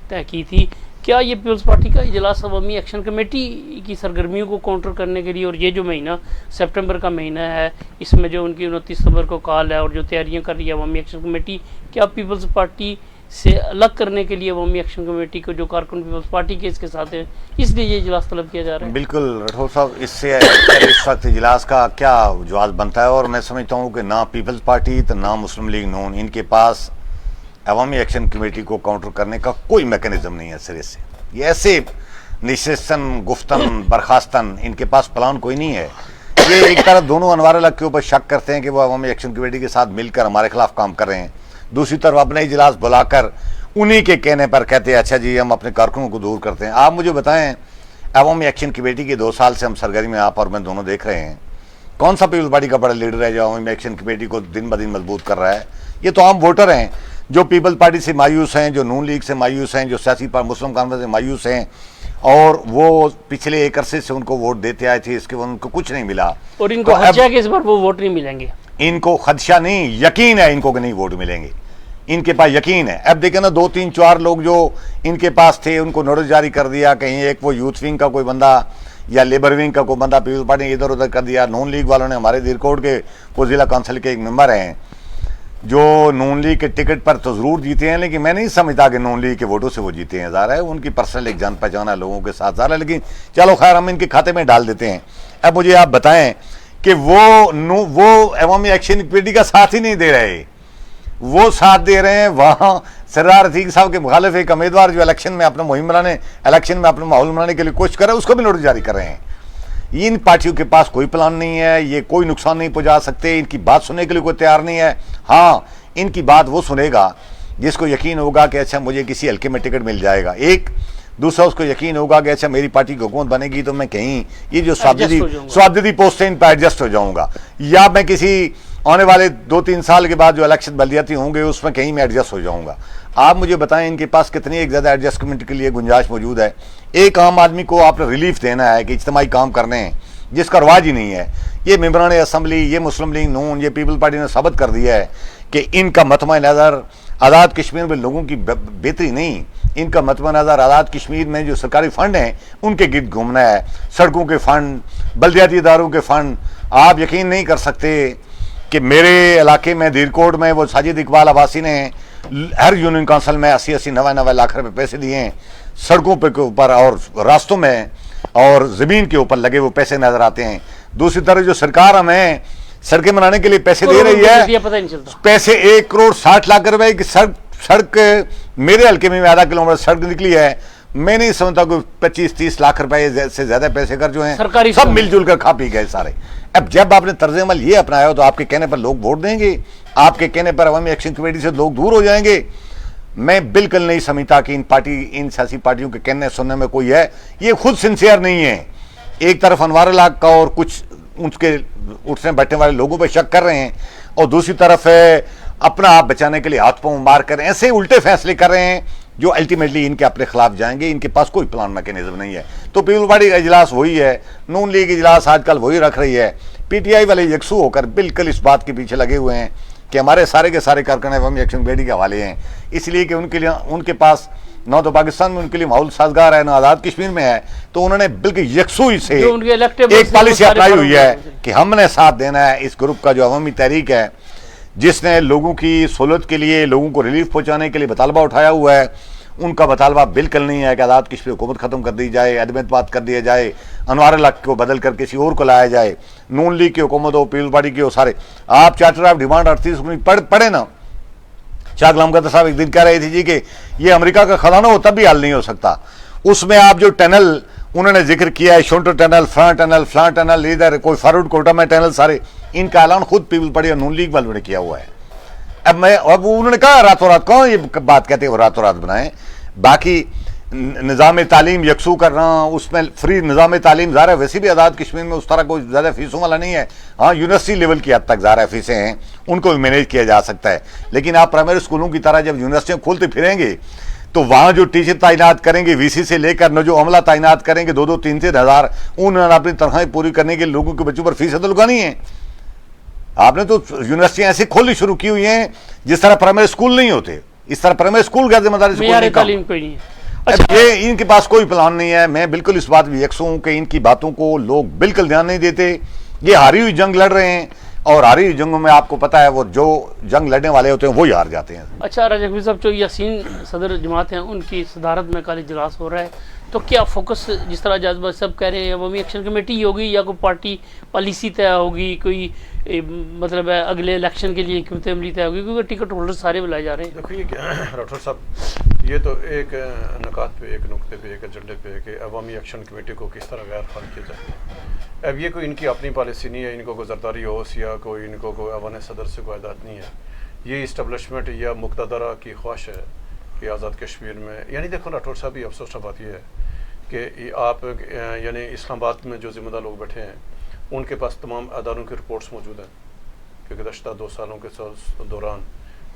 طے کی تھی. کیا یہ پیپلز پارٹی کا اجلاس عوامی ایکشن کمیٹی کی سرگرمیوں کو کاؤنٹر کرنے کے لیے، اور یہ جو مہینہ سپٹمبر کا مہینہ ہے اس میں جو ان کی 29 ستمبر کو کال ہے اور جو تیاریاں کر رہی ہے عوامی ایکشن کمیٹی، کیا پیپلز پارٹی سے الگ کرنے کے لیے عوامی ایکشن کمیٹی کو جو کارکن پیپلز پارٹی کے اس کے ساتھ ہیں اس لیے یہ اجلاس طلب کیا جا رہا ہے؟ بالکل راٹھور صاحب، اس سے اس وقت اجلاس کا کیا جواز بنتا ہے؟ اور میں سمجھتا ہوں کہ نہ پیپلز پارٹی تو نہ مسلم لیگ نون ان کے پاس عوامی ایکشن کمیٹی کو کاؤنٹر کرنے کا کوئی میکانزم نہیں ہے سرے سے. یہ ایسے نشستن گفتن برخاستن ان کے پاس پلان کوئی نہیں ہے. یہ ایک طرف دونوں انوار الگ کے اوپر شک کرتے ہیں کہ وہ عوامی ایکشن کمیٹی کے ساتھ مل کر ہمارے خلاف کام کر رہے ہیں، دوسری طرف اپنے اجلاس بلا کر انہی کے کہنے پر کہتے ہیں اچھا جی ہم اپنے کارکنوں کو دور کرتے ہیں. آپ مجھے بتائیں، عوامی ایکشن کمیٹی کے 2 سال سے ہم سرگرمی میں آپ اور میں دونوں دیکھ رہے ہیں، کون سا پیپلز پارٹی کا بڑا لیڈر ہے جو عوامی ایکشن کمیٹی کو دن بدن مضبوط کر رہا ہے؟ یہ تو عام ووٹر ہیں جو پیپلز پارٹی سے مایوس ہیں، جو نون لیگ سے مایوس ہیں، جو سیاسی مسلم کانفرنس سے مایوس ہیں، اور وہ پچھلے ایک عرصے سے ان کو ووٹ دیتے آئے تھے، اس کے بعد ان کو کچھ نہیں ملا. اور ان کو خدشہ ہے کہ اس بار وہ ووٹ نہیں ملیں گے. ان کو خدشہ نہیں، یقین ہے ان کو کہ نہیں ووٹ ملیں گے. ان کے پاس یقین ہے. اب دیکھیں نا، 2-3-4 لوگ جو ان کے پاس تھے ان کو نوٹس جاری کر دیا. کہیں ایک وہ یوتھ ونگ کا کوئی بندہ یا لیبر ونگ کا کوئی بندہ پیپلز پارٹی نے ادھر ادھر کر دیا. نون لیگ والوں نے، ہمارے دیرکوٹ کے وہ ضلع کونسل کے ایک ممبر ہیں جو نون لیگ کے ٹکٹ پر تو ضرور جیتے ہیں، لیکن میں نہیں سمجھتا کہ نون لیگ کے ووٹوں سے وہ جیتے ہیں. ظاہر ہے ان کی پرسنل ایک جان پہچان ہے لوگوں کے ساتھ، ظاہر ہے، لیکن چلو خیر ہم ان کے کھاتے میں ڈال دیتے ہیں. اب مجھے آپ بتائیں کہ وہ عوامی ایکشن کمیٹی کا ساتھ ہی نہیں دے رہے، وہ ساتھ دے رہے ہیں وہاں سردار عتیق صاحب کے مخالف ایک امیدوار جو الیکشن میں اپنا ماحول بنانے کے لیے کوشش کر رہے ہیں، اس کو بھی نوٹس جاری کر رہے ہیں. ان پارٹیوں کے پاس کوئی پلان نہیں ہے، یہ کوئی نقصان نہیں پہنچا سکتے، ان کی بات سننے کے لیے کوئی تیار نہیں ہے. ہاں، ان کی بات وہ سنے گا جس کو یقین ہوگا کہ اچھا مجھے کسی حلقے میں ٹکٹ مل جائے گا. ایک دوسرا اس کو یقین ہوگا کہ اچھا میری پارٹی کی حکومت بنے گی تو میں کہیں یہ جو سوابدیدی پوسٹیں ان پہ ایڈجسٹ ہو جاؤں گا، یا میں کسی آنے والے 2-3 سال کے بعد جو الیکشن بلدیاتی ہوں گے اس میں کہیں میں ایڈجسٹ ہو جاؤں گا. آپ مجھے بتائیں ان کے پاس کتنی ایک زیادہ ایڈجسٹمنٹ کے لیے گنجائش موجود ہے؟ ایک عام آدمی کو آپ نے ریلیف دینا ہے کہ اجتماعی کام کرنے ہیں، جس کا رواج ہی نہیں ہے. یہ ممبران اسمبلی، یہ مسلم لیگ نون، یہ پیپل پارٹی نے ثابت کر دیا ہے کہ ان کا مطمع نظر آزاد کشمیر میں لوگوں کی بہتری نہیں، ان کا مطمئن نظر آزاد کشمیر میں جو سرکاری فنڈ ہیں ان کے گرد گھومنا ہے، سڑکوں کے فنڈ، بلدیاتی اداروں کے فنڈ. آپ یقین نہیں کر سکتے کہ میرے علاقے میں دیرکوٹ میں وہ ساجد اقبال عباسی نے ہر یونین کونسل میں 80-90 لاکھ روپے پیسے دیے ہیں سڑکوں پہ کے اوپر اور راستوں میں اور زمین کے اوپر لگے وہ پیسے نظر آتے ہیں. دوسری طرف جو سرکار ہمیں سڑکیں بنانے کے لیے پیسے دے رہی ہے، پیسے 1,60,00,000 روپے کی سڑک میرے حلقے میں آدھا کلومیٹر سڑک نکلی ہے. میں نہیں سمجھتا کوئی 25-30 لاکھ روپے سے زیادہ پیسے کر جو ہیں سب مل جل کر کھا پی گئے سارے. اب جب آپ نے طرز عمل یہ اپنایا ہو تو آپ کے کہنے پر لوگ ووٹ دیں گے، آپ کے کہنے پر عوامی ایکشن کمیٹی سے لوگ دور ہو جائیں گے. میں بالکل نہیں سمجھتا کہ ان سیاسی پارٹیوں کے کہنے سننے میں کوئی ہے، یہ خود سنسیئر نہیں ہے. ایک طرف انوار الحق کا اور کچھ ان کے اٹھنے بیٹھنے والے لوگوں پہ شک کر رہے ہیں، اور دوسری طرف اپنا آپ بچانے کے لیے ہاتھ پاؤں مار کر ایسے الٹے فیصلے کر رہے ہیں جو الٹیمیٹلی ان کے اپنے خلاف جائیں گے. ان کے پاس کوئی پلان میکینزم نہیں ہے. تو پیپل پارٹی کا اجلاس وہی ہے، نون لیگ اجلاس آج کل وہی رکھ رہی ہے. پی ٹی آئی والے یکسو ہو کر بالکل اس بات کے پیچھے لگے ہوئے ہیں کہ ہمارے سارے کے سارے کارکن عوامی ایکشن کمیٹی کے حوالے ہیں، اس لیے کہ ان کے پاس نہ تو پاکستان میں ان کے لیے ماحول سازگار ہے، نہ آزاد کشمیر میں ہے. تو انہوں نے بالکل یکسوئی سے ایک پالیسی اپنائی ہوئی ہے کہ ہم نے ساتھ دینا ہے اس گروپ کا جو عوامی تحریک ہے، جس نے لوگوں کی سہولت کے لیے، لوگوں کو ریلیف پہنچانے کے لیے مطالبہ اٹھایا ہوا ہے. ان کا مطالبہ بالکل نہیں ہے کہ آزاد کشمیر حکومت ختم کر دی جائے، عدم اعتماد کر دیا جائے، انوار الحق کو بدل کر کسی اور کو لایا جائے، نون لیگ کی حکومت ہو، پیپل پارٹی کی ہو، سارے. آپ چارٹر آف ڈیمانڈ 38 پڑھیں نا. شاہ غلام قادر صاحب ایک دن کہہ رہے تھے جی کہ یہ امریکہ کا خزانہ ہو تب بھی حل نہیں ہو سکتا. اس میں آپ جو ٹنل انہوں نے ذکر کیا ہے، شونٹو ٹنل، فلاں ٹنل، ادھر کوئی فارورڈ کوٹا میں ٹنل، سارے ان کا اعلان خود پیپل پارٹی اور نون لیگ والوں نے کیا ہوا ہے. اب انہوں نے کہا راتوں رات کون یہ بات کہتے ہیں وہ راتوں رات بنائیں. باقی نظام تعلیم یکسو کرنا، اس میں فری نظام تعلیم ظاہر ہے ویسے بھی آزاد کشمیر میں اس طرح کوئی زیادہ فیسوں والا نہیں ہے. ہاں یونیورسٹی لیول کی حد تک ظاہر ہے فیسیں ہیں، ان کو بھی مینیج کیا جا سکتا ہے. لیکن آپ پرائمری اسکولوں کی طرح جب یونیورسٹیاں کھولتے پھریں گے تو وہاں جو ٹیچر تعینات کریں گے وی سی سے لے کر، نہ جو عملہ تعینات کریں گے 2-3 ہزار، انہوں نے اپنی تنخواہیں پوری کرنے کے لوگوں کے بچوں پر فیسیں تو لگانی ہیں. آپ نے تو یونیورسٹیاں ایسے کھولنی شروع کی ہوئی ہیں جس طرح پرائمری اسکول نہیں ہوتے، اس طرح پرائمری اسکول کا ذمہ داری تعلیم کوئی نہیں ہے. یہ ان کے پاس کوئی پلان نہیں ہے. میں بالکل اس بات بھی یکسو ہوں کہ ان کی باتوں کو لوگ بالکل دھیان نہیں دیتے. یہ ہاری ہوئی جنگ لڑ رہے ہیں، اور ہاری ہوئی جنگوں میں آپ کو پتا ہے وہ جو جنگ لڑنے والے ہوتے ہیں وہی ہار جاتے ہیں. اچھا راجہ حفیظ صاحب، جو یاسین صدر جماعت ہیں ان کی صدارت میں کل اجلاس ہو رہا ہے، تو کیا فوکس جس طرح جذبہ سب کہہ رہے ہیں عوامی ایکشن کمیٹی ہوگی یا کوئی پارٹی پالیسی طے ہوگی، کوئی مطلب ہے اگلے الیکشن کے لیے حکمت عملی طے ہوگی، کیونکہ ٹکٹ ہولڈر سارے بلائے جا رہے ہیں؟ دیکھو یہ راٹھور صاحب، یہ تو ایک نکات پہ، ایک نقطے پہ، ایک ایجنڈے پہ کہ عوامی ایکشن کمیٹی کو کس طرح غیر فعال کیا جائے. اب یہ کوئی ان کی اپنی پالیسی نہیں ہے، ان کو کوئی زرداری اوس یا کوئی ان کو کوئی ایوان صدر سے کوئی ہدایت نہیں ہے. یہ اسٹیبلشمنٹ یا مقتدرہ کی خواہش ہے کہ آزاد کشمیر میں، یعنی دیکھو راٹھور صاحب، یہ افسوس کا بات یہ ہے کہ آپ یعنی اسلام آباد میں جو ذمہ دار لوگ بیٹھے ہیں ان کے پاس تمام اداروں کی رپورٹس موجود ہیں کہ گزشتہ 2 سالوں کے دوران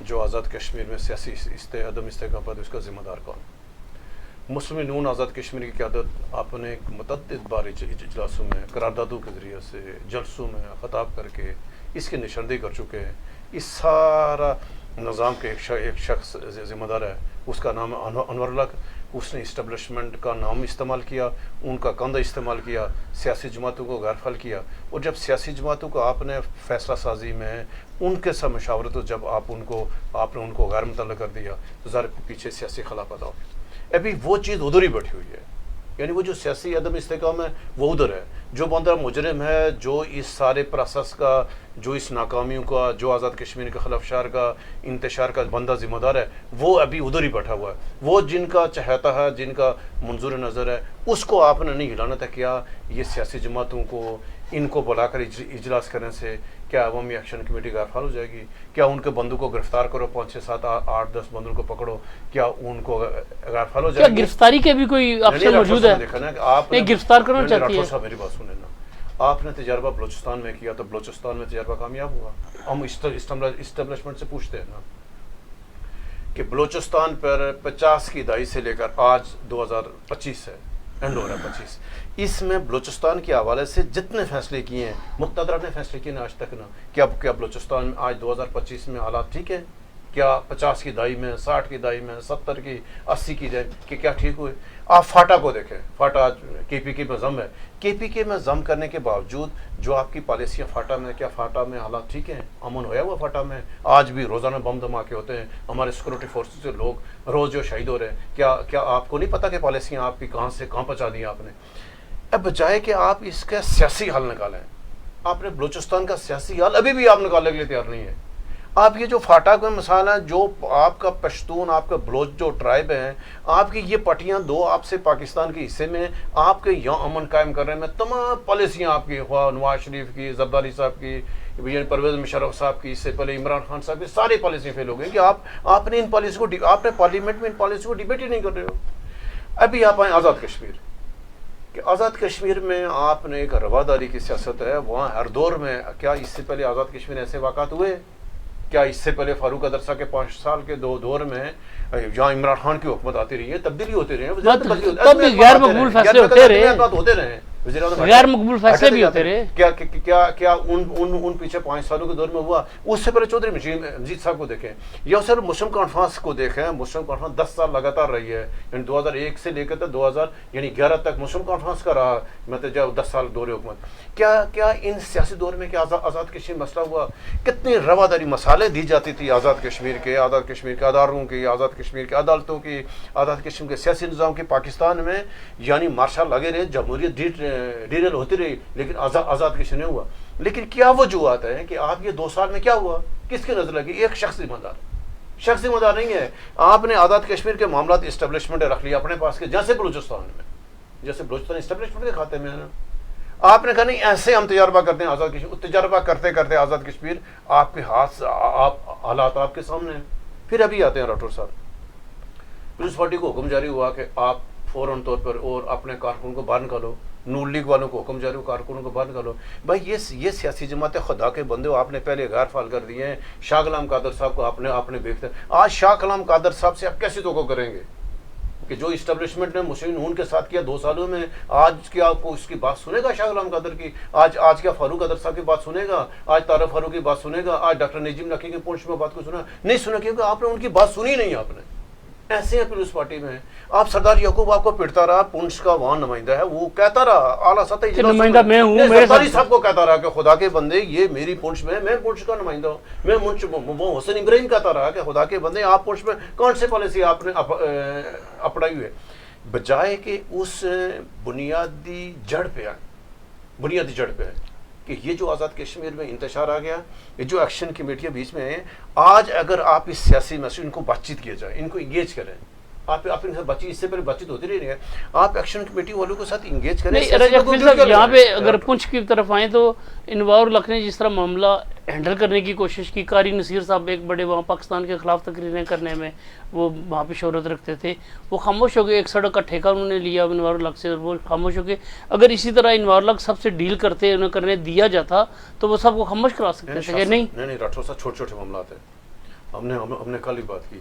جو آزاد کشمیر میں سیاسی عدم استحکام پر اس کا ذمہ دار کون. مسلم نون آزاد کشمیر کی قیادت آپ نے متعدد بار اجلاسوں میں قراردادوں کے ذریعے سے جلسوں میں خطاب کر کے اس کی نشاندہی کر چکے ہیں. اس سارا نظام کے ایک شخص ذمہ دار ہے، اس کا نام انور الحق. اس نے اسٹیبلشمنٹ کا نام استعمال کیا، ان کا کندھا استعمال کیا، سیاسی جماعتوں کو غیر فعال کیا. اور جب سیاسی جماعتوں کو آپ نے فیصلہ سازی میں ان کے ساتھ مشاورت، جب آپ نے ان کو غیر متعلق کر دیا تو ظاہر پیچھے سیاسی خلا پیدا ہو گیا. ابھی وہ چیز ادھر ہی بیٹھی ہوئی ہے، یعنی وہ جو سیاسی عدم استحکام ہے وہ ادھر ہے. جو بندہ مجرم ہے، جو اس سارے پروسیس کا، جو اس ناکامیوں کا، جو آزاد کشمیر کے خلاف شار کا انتشار کا بندہ ذمہ دار ہے، وہ ابھی ادھر ہی بیٹھا ہوا ہے. وہ جن کا چہتا ہے، جن کا منظور نظر ہے، اس کو آپ نے نہیں ہلانا تھا. کیا یہ سیاسی جماعتوں کو ان کو بلا کر اجلاس کرنے سے کیا عوامی ایکشن کمیٹی غیر فعال ہو جائے گی؟ کیا ان کے بندوں کو گرفتار کرو، 5 6 7 8 10 بندوں کو پکڑو، کیا ان کو غیر فعال ہو جائے گی؟ کیا گرفتاری کے بھی کوئی آپشن موجود ہے؟ آپ گرفتار کرنا چاہتی ہے. میری بات سنیں نا، آپ نے تجربہ بلوچستان میں کیا تو بلوچستان میں تجربہ کامیاب ہوا. ہم اسٹیبلشمنٹ سے پوچھتے ہیں نا کہ بلوچستان پر 50 کی دہائی سے لے کر آج 2025 ہے، اینڈ ہو رہا ہے 25، اس میں بلوچستان کے حوالے سے جتنے فیصلے کیے ہیں، مقتدرہ نے فیصلے کیے ہیں آج تک نا، کیا بلوچستان میں آج 2025 میں حالات ٹھیک ہے؟ کیا 50 کی دہائی میں، 60 کی دہائی میں، 70 کی، 80 کی دہائی کہ کیا ٹھیک ہوئے؟ آپ فاٹا کو دیکھیں، فاٹا کے پی کے میں ضم ہے، کے پی کے میں ضم کرنے کے باوجود جو آپ کی پالیسیاں فاٹا میں، کیا فاٹا میں حالات ٹھیک ہیں؟ امن ہویا ہوا فاٹا میں؟ آج بھی روزانہ بم دھماکے ہوتے ہیں، ہمارے سیکورٹی فورسز سے لوگ روز جو شہید ہو رہے ہیں، کیا آپ کو نہیں پتا کہ پالیسیاں آپ کی کہاں سے کہاں پہنچا دی آپ نے؟ اب بجائے کہ آپ اس کا سیاسی حل نکالیں، آپ نے بلوچستان کا سیاسی حل ابھی بھی آپ نکالنے کے لیے تیار نہیں ہے۔ آپ یہ جو فاٹا کا مثال ہے، جو آپ کا پشتون، آپ کا بلوچ جو ٹرائب ہیں، آپ کی یہ پٹیاں دو آپ سے پاکستان کے حصے میں آپ کے یہاں امن قائم کرنے میں تمام پالیسیاں آپ کی، خواہ نواز شریف کی، زرداری صاحب کی، پرویز مشرف صاحب کی، اس سے پہلے عمران خان صاحب کی، ساری پالیسیاں فیل ہو گئی کہ آپ نے ان پالیسی کو، آپ نے پارلیمنٹ میں ان پالیسی کو ڈیبیٹ ہی نہیں کر رہے ہو۔ ابھی آپ آئیں آزاد کشمیر، کہ آزاد کشمیر میں آپ نے ایک رواداری کی سیاست ہے، وہاں ہر دور میں، کیا اس سے پہلے آزاد کشمیر ایسے واقعات ہوئے؟ کیا اس سے پہلے فاروق ادرسا کے 5 سال کے دور میں جہاں عمران خان کی حکومت آتی رہی ہے، تبدیلی ہوتی رہی ہے، تب بھی غیر مقبول فیصلے ہوتے رہے، غیر مقبول فیصلے بھی ہوتے رہے۔ کیا ان پیچھے 5 سالوں کے دور میں ہوا؟ اس سے پہلے چودھری مجید صاحب کو دیکھیں، یا سر مسلم کانفرنس کو دیکھیں، مسلم کانفرنس 10 سال لگاتار رہی ہے، یعنی 2001 سے لے کر 2011 تک مسلم کانفرنس کا رہا، مطلب جب 10 سال دور حکومت۔ کیا ان سیاسی دور میں کیا آزاد کشمیر مسئلہ ہوا؟ کتنی رواداری مسالے دی جاتی تھی آزاد کشمیر کے اداروں کی، آزاد کشمیر کے عدالتوں کی، آزاد کشمیر کے سیاسی نظام کی پاکستان میں، یعنی مارشل لگے رہے، جمہوریت ڈیرل ہوتی رہی، لیکن آزاد کشمیر نہیں ہوا۔ لیکن کیا وجوہات ہیں کہ آپ یہ 2 سال میں کیا ہوا؟ کس کی نظر لگی؟ ایک شخص ذمہ دار نہیں ہے۔ آپ نے آزاد کشمیر کے معاملات اسٹیبلشمنٹ رکھ لیا اپنے پاس کے، جیسے بلوچستان اسٹیبلشمنٹ کے کھاتے میں ہے۔ آپ نے کہا نہیں ایسے ہم تجربہ کرتے ہیں آزاد کشمیر، تجربہ کرتے کرتے آزاد کشمیر آپ کے ہاتھ، حالات آپ کے سامنے ہیں۔ پھر ابھی آتے ہیں راٹھور صاحب، پیپلز پارٹی کو حکم جاری ہوا کہ آپ فوراً طور پر اور اپنے کارکن کو باہر نکالو، نون لیگ والوں کو حکم جاری ہو کارکنوں کو باہر نکالو۔ بھائی یہ سیاسی جماعت خدا کے بندے ہو، آپ نے پہلے غیر فعال کر دیے ہیں۔ شاہ غلام قادر صاحب کو آپ نے بیچتے ہیں۔ آج شاہ غلام قادر صاحب سے آپ کیسے توقع کریں گے کہ جو اسٹیبلشمنٹ نے مسلم نون کے ساتھ کیا 2 سالوں میں، آج کیا آپ کو اس کی بات سنے گا شاہ غلام قادر کی؟ آج کیا فاروق ادر صاحب کی بات سنے گا؟ آج طارق فاروق کی بات سنے گا؟ آج ڈاکٹر نجیم نقی کی پونچھ میں بات کو سنا نہیں؟ سنا کیونکہ آپ نے ان کی بات سنی نہیں۔ آپ نے ایسے ہیں پیپلز پارٹی میں، آپ سردار یعقوب آپ کو پڑھتا رہا، پونچھ کا وہاں نمائندہ ہے، وہ کہتا رہا اعلیٰ سطحی نمائندہ میں ہوں، سرداری صاحب کو کہتا رہا کہ خدا کے بندے یہ میری پونچھ میں، میں پونچھ کا نمائندہ ہوں۔ میں وہ حسین ابراہیم کہتا رہا کہ خدا کے بندے آپ پونچھ میں کون سے پالیسی آپ نے اپنائی ہوئے، بجائے کہ اس بنیادی جڑ پہ ہے کہ یہ جو آزاد کشمیر میں انتشار آ گیا، یہ جو ایکشن کمیٹیاں بیچ میں ہیں، آج اگر آپ اس سیاسی مسئلے ان کو بات چیت کیا جائے، ان کو انگیج کریں، آپ ان سے بات چیت، اس سے پہلے بات چیت ہوتی رہی ہے، آپ ایکشن کمیٹی والوں کے ساتھ انگیج کریں۔ یہاں پہ اگر پنچ کی طرف آئیں تو انوار الحق نے جس طرح معاملہ ہینڈل کرنے کی کوشش کی، قاری نصیر صاحب ایک بڑے وہاں پاکستان کے خلاف تقریریں کرنے میں وہ وہاں پہ شہرت رکھتے تھے، وہ خاموش ہو گئے۔ ایک سڑک کا ٹھیکہ انہوں نے لیا انوار الحق سے اور وہ خاموش ہو گئے۔ اگر اسی طرح انوار الحق سب سے ڈیل کرتے انہیں کرنے دیا جاتا تو وہ سب کو خاموش کرا سکتے تھے کہ نہیں راٹھور صاحب چھوٹے معاملات ہیں۔ ہم نے کل ہی بات کی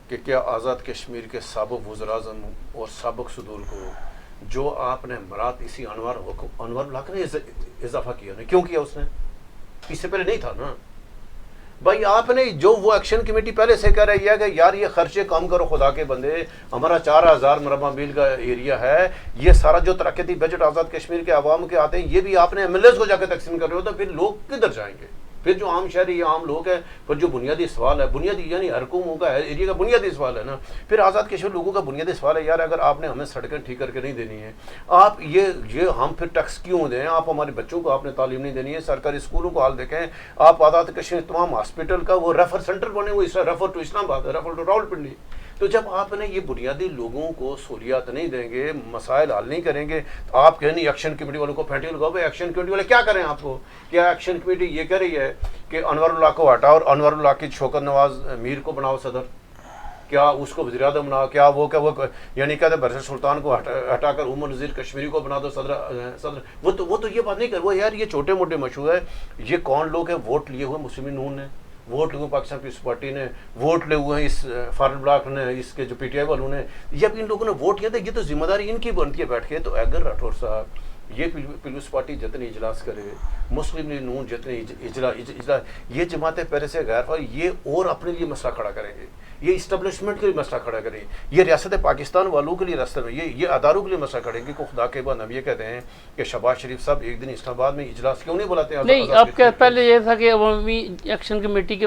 کہ کیا آزاد کشمیر کے سابق وزراء اعظم اور سابق صدور کو جو آپ نے مراد اسی انوار الحق نے اضافہ کیا، کیوں کیا؟ اس نے اس سے پہلے نہیں تھا نا بھائی۔ آپ نے جو وہ ایکشن کمیٹی پہلے سے کہہ رہی ہے کہ یار یہ خرچے کم کرو خدا کے بندے، ہمارا 4000 مربع میل کا ایریا ہے، یہ سارا جو ترقیاتی بجٹ آزاد کشمیر کے عوام کے آتے ہیں یہ بھی آپ نے ایم ایل ایز کو جا کے تقسیم کر رہے ہو، تو پھر لوگ کدھر جائیں گے؟ پھر جو عام شہری یا عام لوگ ہیں، پھر جو بنیادی سوال ہے، بنیادی یعنی ہر قوم کا ایریا کا بنیادی سوال ہے نا، پھر آزاد کشمیر لوگوں کا بنیادی سوال ہے یار اگر آپ نے ہمیں سڑکیں ٹھیک کر کے نہیں دینی ہے، آپ یہ ہم پھر ٹیکس کیوں دیں؟ آپ ہمارے بچوں کو آپ نے تعلیم نہیں دینی ہے، سرکاری اسکولوں کو حال دیکھیں، آپ آزاد کشمیر تمام ہاسپٹل کا وہ ریفر سینٹر بنے ہوئے، ریفر ٹو اسلام آباد، ریفر ٹو راولپنڈی۔ تو جب آپ نے یہ بنیادی لوگوں کو سہولیات نہیں دیں گے، مسائل حل نہیں کریں گے، تو آپ کہیں نہیں ایکشن کمیٹی والوں کو پھینٹی لگاؤ۔ بھائی ایکشن کمیٹی والے کیا کریں؟ آپ کو کیا ایکشن کمیٹی یہ کہہ رہی ہے کہ انور اللہ کو ہٹاؤ اور انور اللہ کی شوکت نواز میر کو بناؤ صدر؟ کیا اس کو وزیر اعظم بناؤ؟ کیا وہ یعنی کہتے برسر سلطان کو ہٹا کر عمر نذیر کشمیری کو بنا دو صدر؟ وہ تو یہ بات نہیں کر وہ یار یہ چھوٹے موٹے مشہور ہے، یہ کون لوگ ہیں؟ ووٹ لیے ہوئے مسلم نون نے، ووٹ لیے پاکستان پیپلز پارٹی نے، ووٹ لے ہوئے ہیں اس فارورڈ بلاک نے، اس کے جو پی ٹی آئی والوں نے، جب ان لوگوں نے ووٹ کیا تھا یہ تو ذمہ داری ان کی بنتی ہے بیٹھ کے۔ تو اگر راٹھور صاحب یہ پیپلز پارٹی جتنے اجلاس کرے، مسلم لیگ نون جتنے اجلاس، یہ جماعتیں پہلے سے غیر فعال، یہ اور اپنے لیے مسئلہ کھڑا کریں گے، یہ اسٹیبلشمنٹ کے لیے مسئلہ کھڑا کریں گے، یہ ریاست پاکستان والوں کے لیے راستہ میں یہ اداروں کے لیے مسئلہ کھڑیں گے. کو خدا کے بعد ہم یہ کہتے ہیں کہ شہباز شریف صاحب ایک دن اسلام آباد میں اجلاس کیوں نہیں بلاتے ہیں؟ نہیں، آپ کا پہلے یہ تھا کہ عوامی ایکشن کمیٹی کے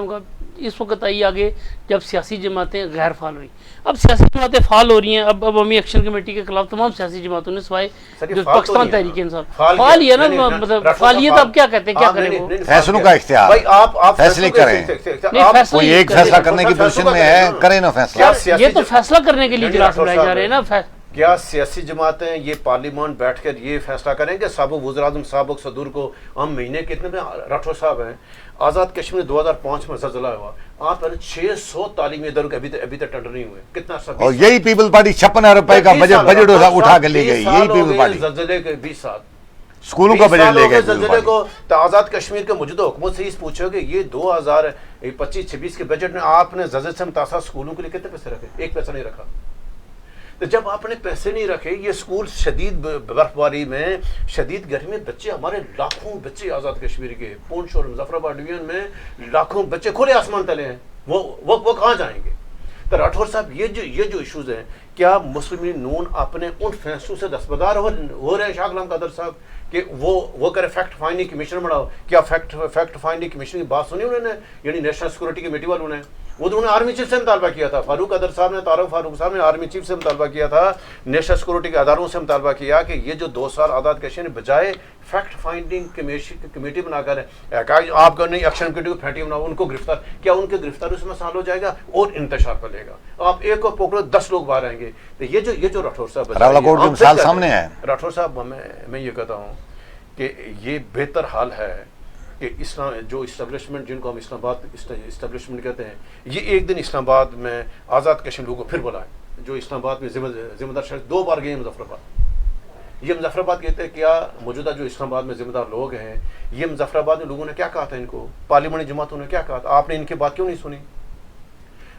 اس وقت آئی آگے جب سیاسی جماعتیں غیر فعال ہوئی. اب سیاسی جماعتیں فعال ہو رہی ہیں. اب عوامی ایکشن کمیٹی کے خلاف تمام سیاسی جماعتوں نے سوائے جو پاکستان تحریک انصاف فعال ہی ہے نا، مطلب فعالیت اب کیا کہتے ہیں، کیا کریں وہ فیصلوں کا اختیار، فیصلے کریں، کوئی ایک فیصلہ کرنے کی پوزیشن میں ہے کریں نا فیصلہ. یہ تو فیصلہ کرنے کے لیے اجلاس بلائے جا رہے ہیں نا. کیا سیاسی جماعتیں یہ پارلیمان بیٹھ کر یہ فیصلہ کریں کہ سابق وزیر اعظم سابق صدور کو ہم مہینے کتنے میں راٹھور صاحب ہیں آزاد کشمیر 2005 میں زلزلہ ہوا، آپ 600 تعلیمی اداروں کے ابھی تک ٹینڈر نہیں ہوئے. کتنا عرصہ؟ اور یہی پیپل پارٹی 56 ارب روپے کا بجٹ اٹھا کے لے گئی. یہی پیپل پارٹی زلزلے کے 20 سال اسکولوں کا بجٹ لے گئے. زلزلے کو تو آزاد کشمیر کے موجودہ حکومت سے پوچھو کہ یہ 2025-26 کے بجٹ میں آپ نے زلزلے سے متاثرہ اسکولوں کے لیے کتنے پیسے رکھے؟ ایک پیسہ نہیں رکھا. تو جب آپ نے پیسے نہیں رکھے، یہ اسکول شدید برف باری میں، شدید گرمی میں، بچے ہمارے لاکھوں بچے آزاد کشمیر کے پونچھ اور مظفر آباد ڈویژن میں لاکھوں بچے کھلے آسمان تلے ہیں، وہ کہاں جائیں گے؟ تو راٹھور صاحب یہ جو ایشوز ہیں، کیا مسلم لیگ نون اپنے ان فیصلوں سے دستبردار ہو رہے ہیں شاہ غلام قادر صاحب کہ وہ کرے فیکٹ فائنڈنگ کمیشن بڑھاؤ؟ کیا فیکٹ فائنڈنگ کمیشن کی بات سنی انہوں نے؟ یعنی نیشنل سیکورٹی کمیٹی والوں نے، وہ تو انہوں نے آرمی چیف سے مطالبہ کیا تھا. فاروق قدر صاحب نے، طارق فاروق صاحب نے آرمی چیف سے مطالبہ کیا تھا، نیشنل سیکورٹی کے اداروں سے مطالبہ کیا کہ یہ جو 2 سال آزاد کشمیر بجائے فیکٹ فائنڈنگ کمیٹی بنا کر آپ کا نہیں ایکشن کمیٹی کو پھینٹی بناؤ، ان کو گرفتار، کیا ان کے گرفتاری سے مسئلہ ہو جائے گا اور انتشار پھیلے گا؟ آپ ایک کو پکڑو 10 لوگ باہر آئیں گے. تو یہ جو راٹھور صاحب مثال سامنے ہے. راٹھور صاحب میں یہ کہتا ہوں کہ یہ بہتر حال ہے کہ اسلام جو اسٹیبلشمنٹ، جن کو ہم اسلام آباد اسٹیبلشمنٹ کہتے ہیں، یہ ایک دن اسلام آباد میں آزاد کشمیر لوگوں کو پھر بلائیں. جو اسلام آباد میں ذمہ دار شخص 2 بار گئے ہیں مظفر آباد. یہ مظفر آباد کہتے ہیں کیا موجودہ جو اسلام آباد میں ذمہ دار لوگ ہیں، یہ مظفر آباد میں لوگوں نے کیا کہا تھا، ان کو پارلیمانی جماعتوں نے کیا کہا تھا؟ آپ نے ان کی بات کیوں نہیں سنی؟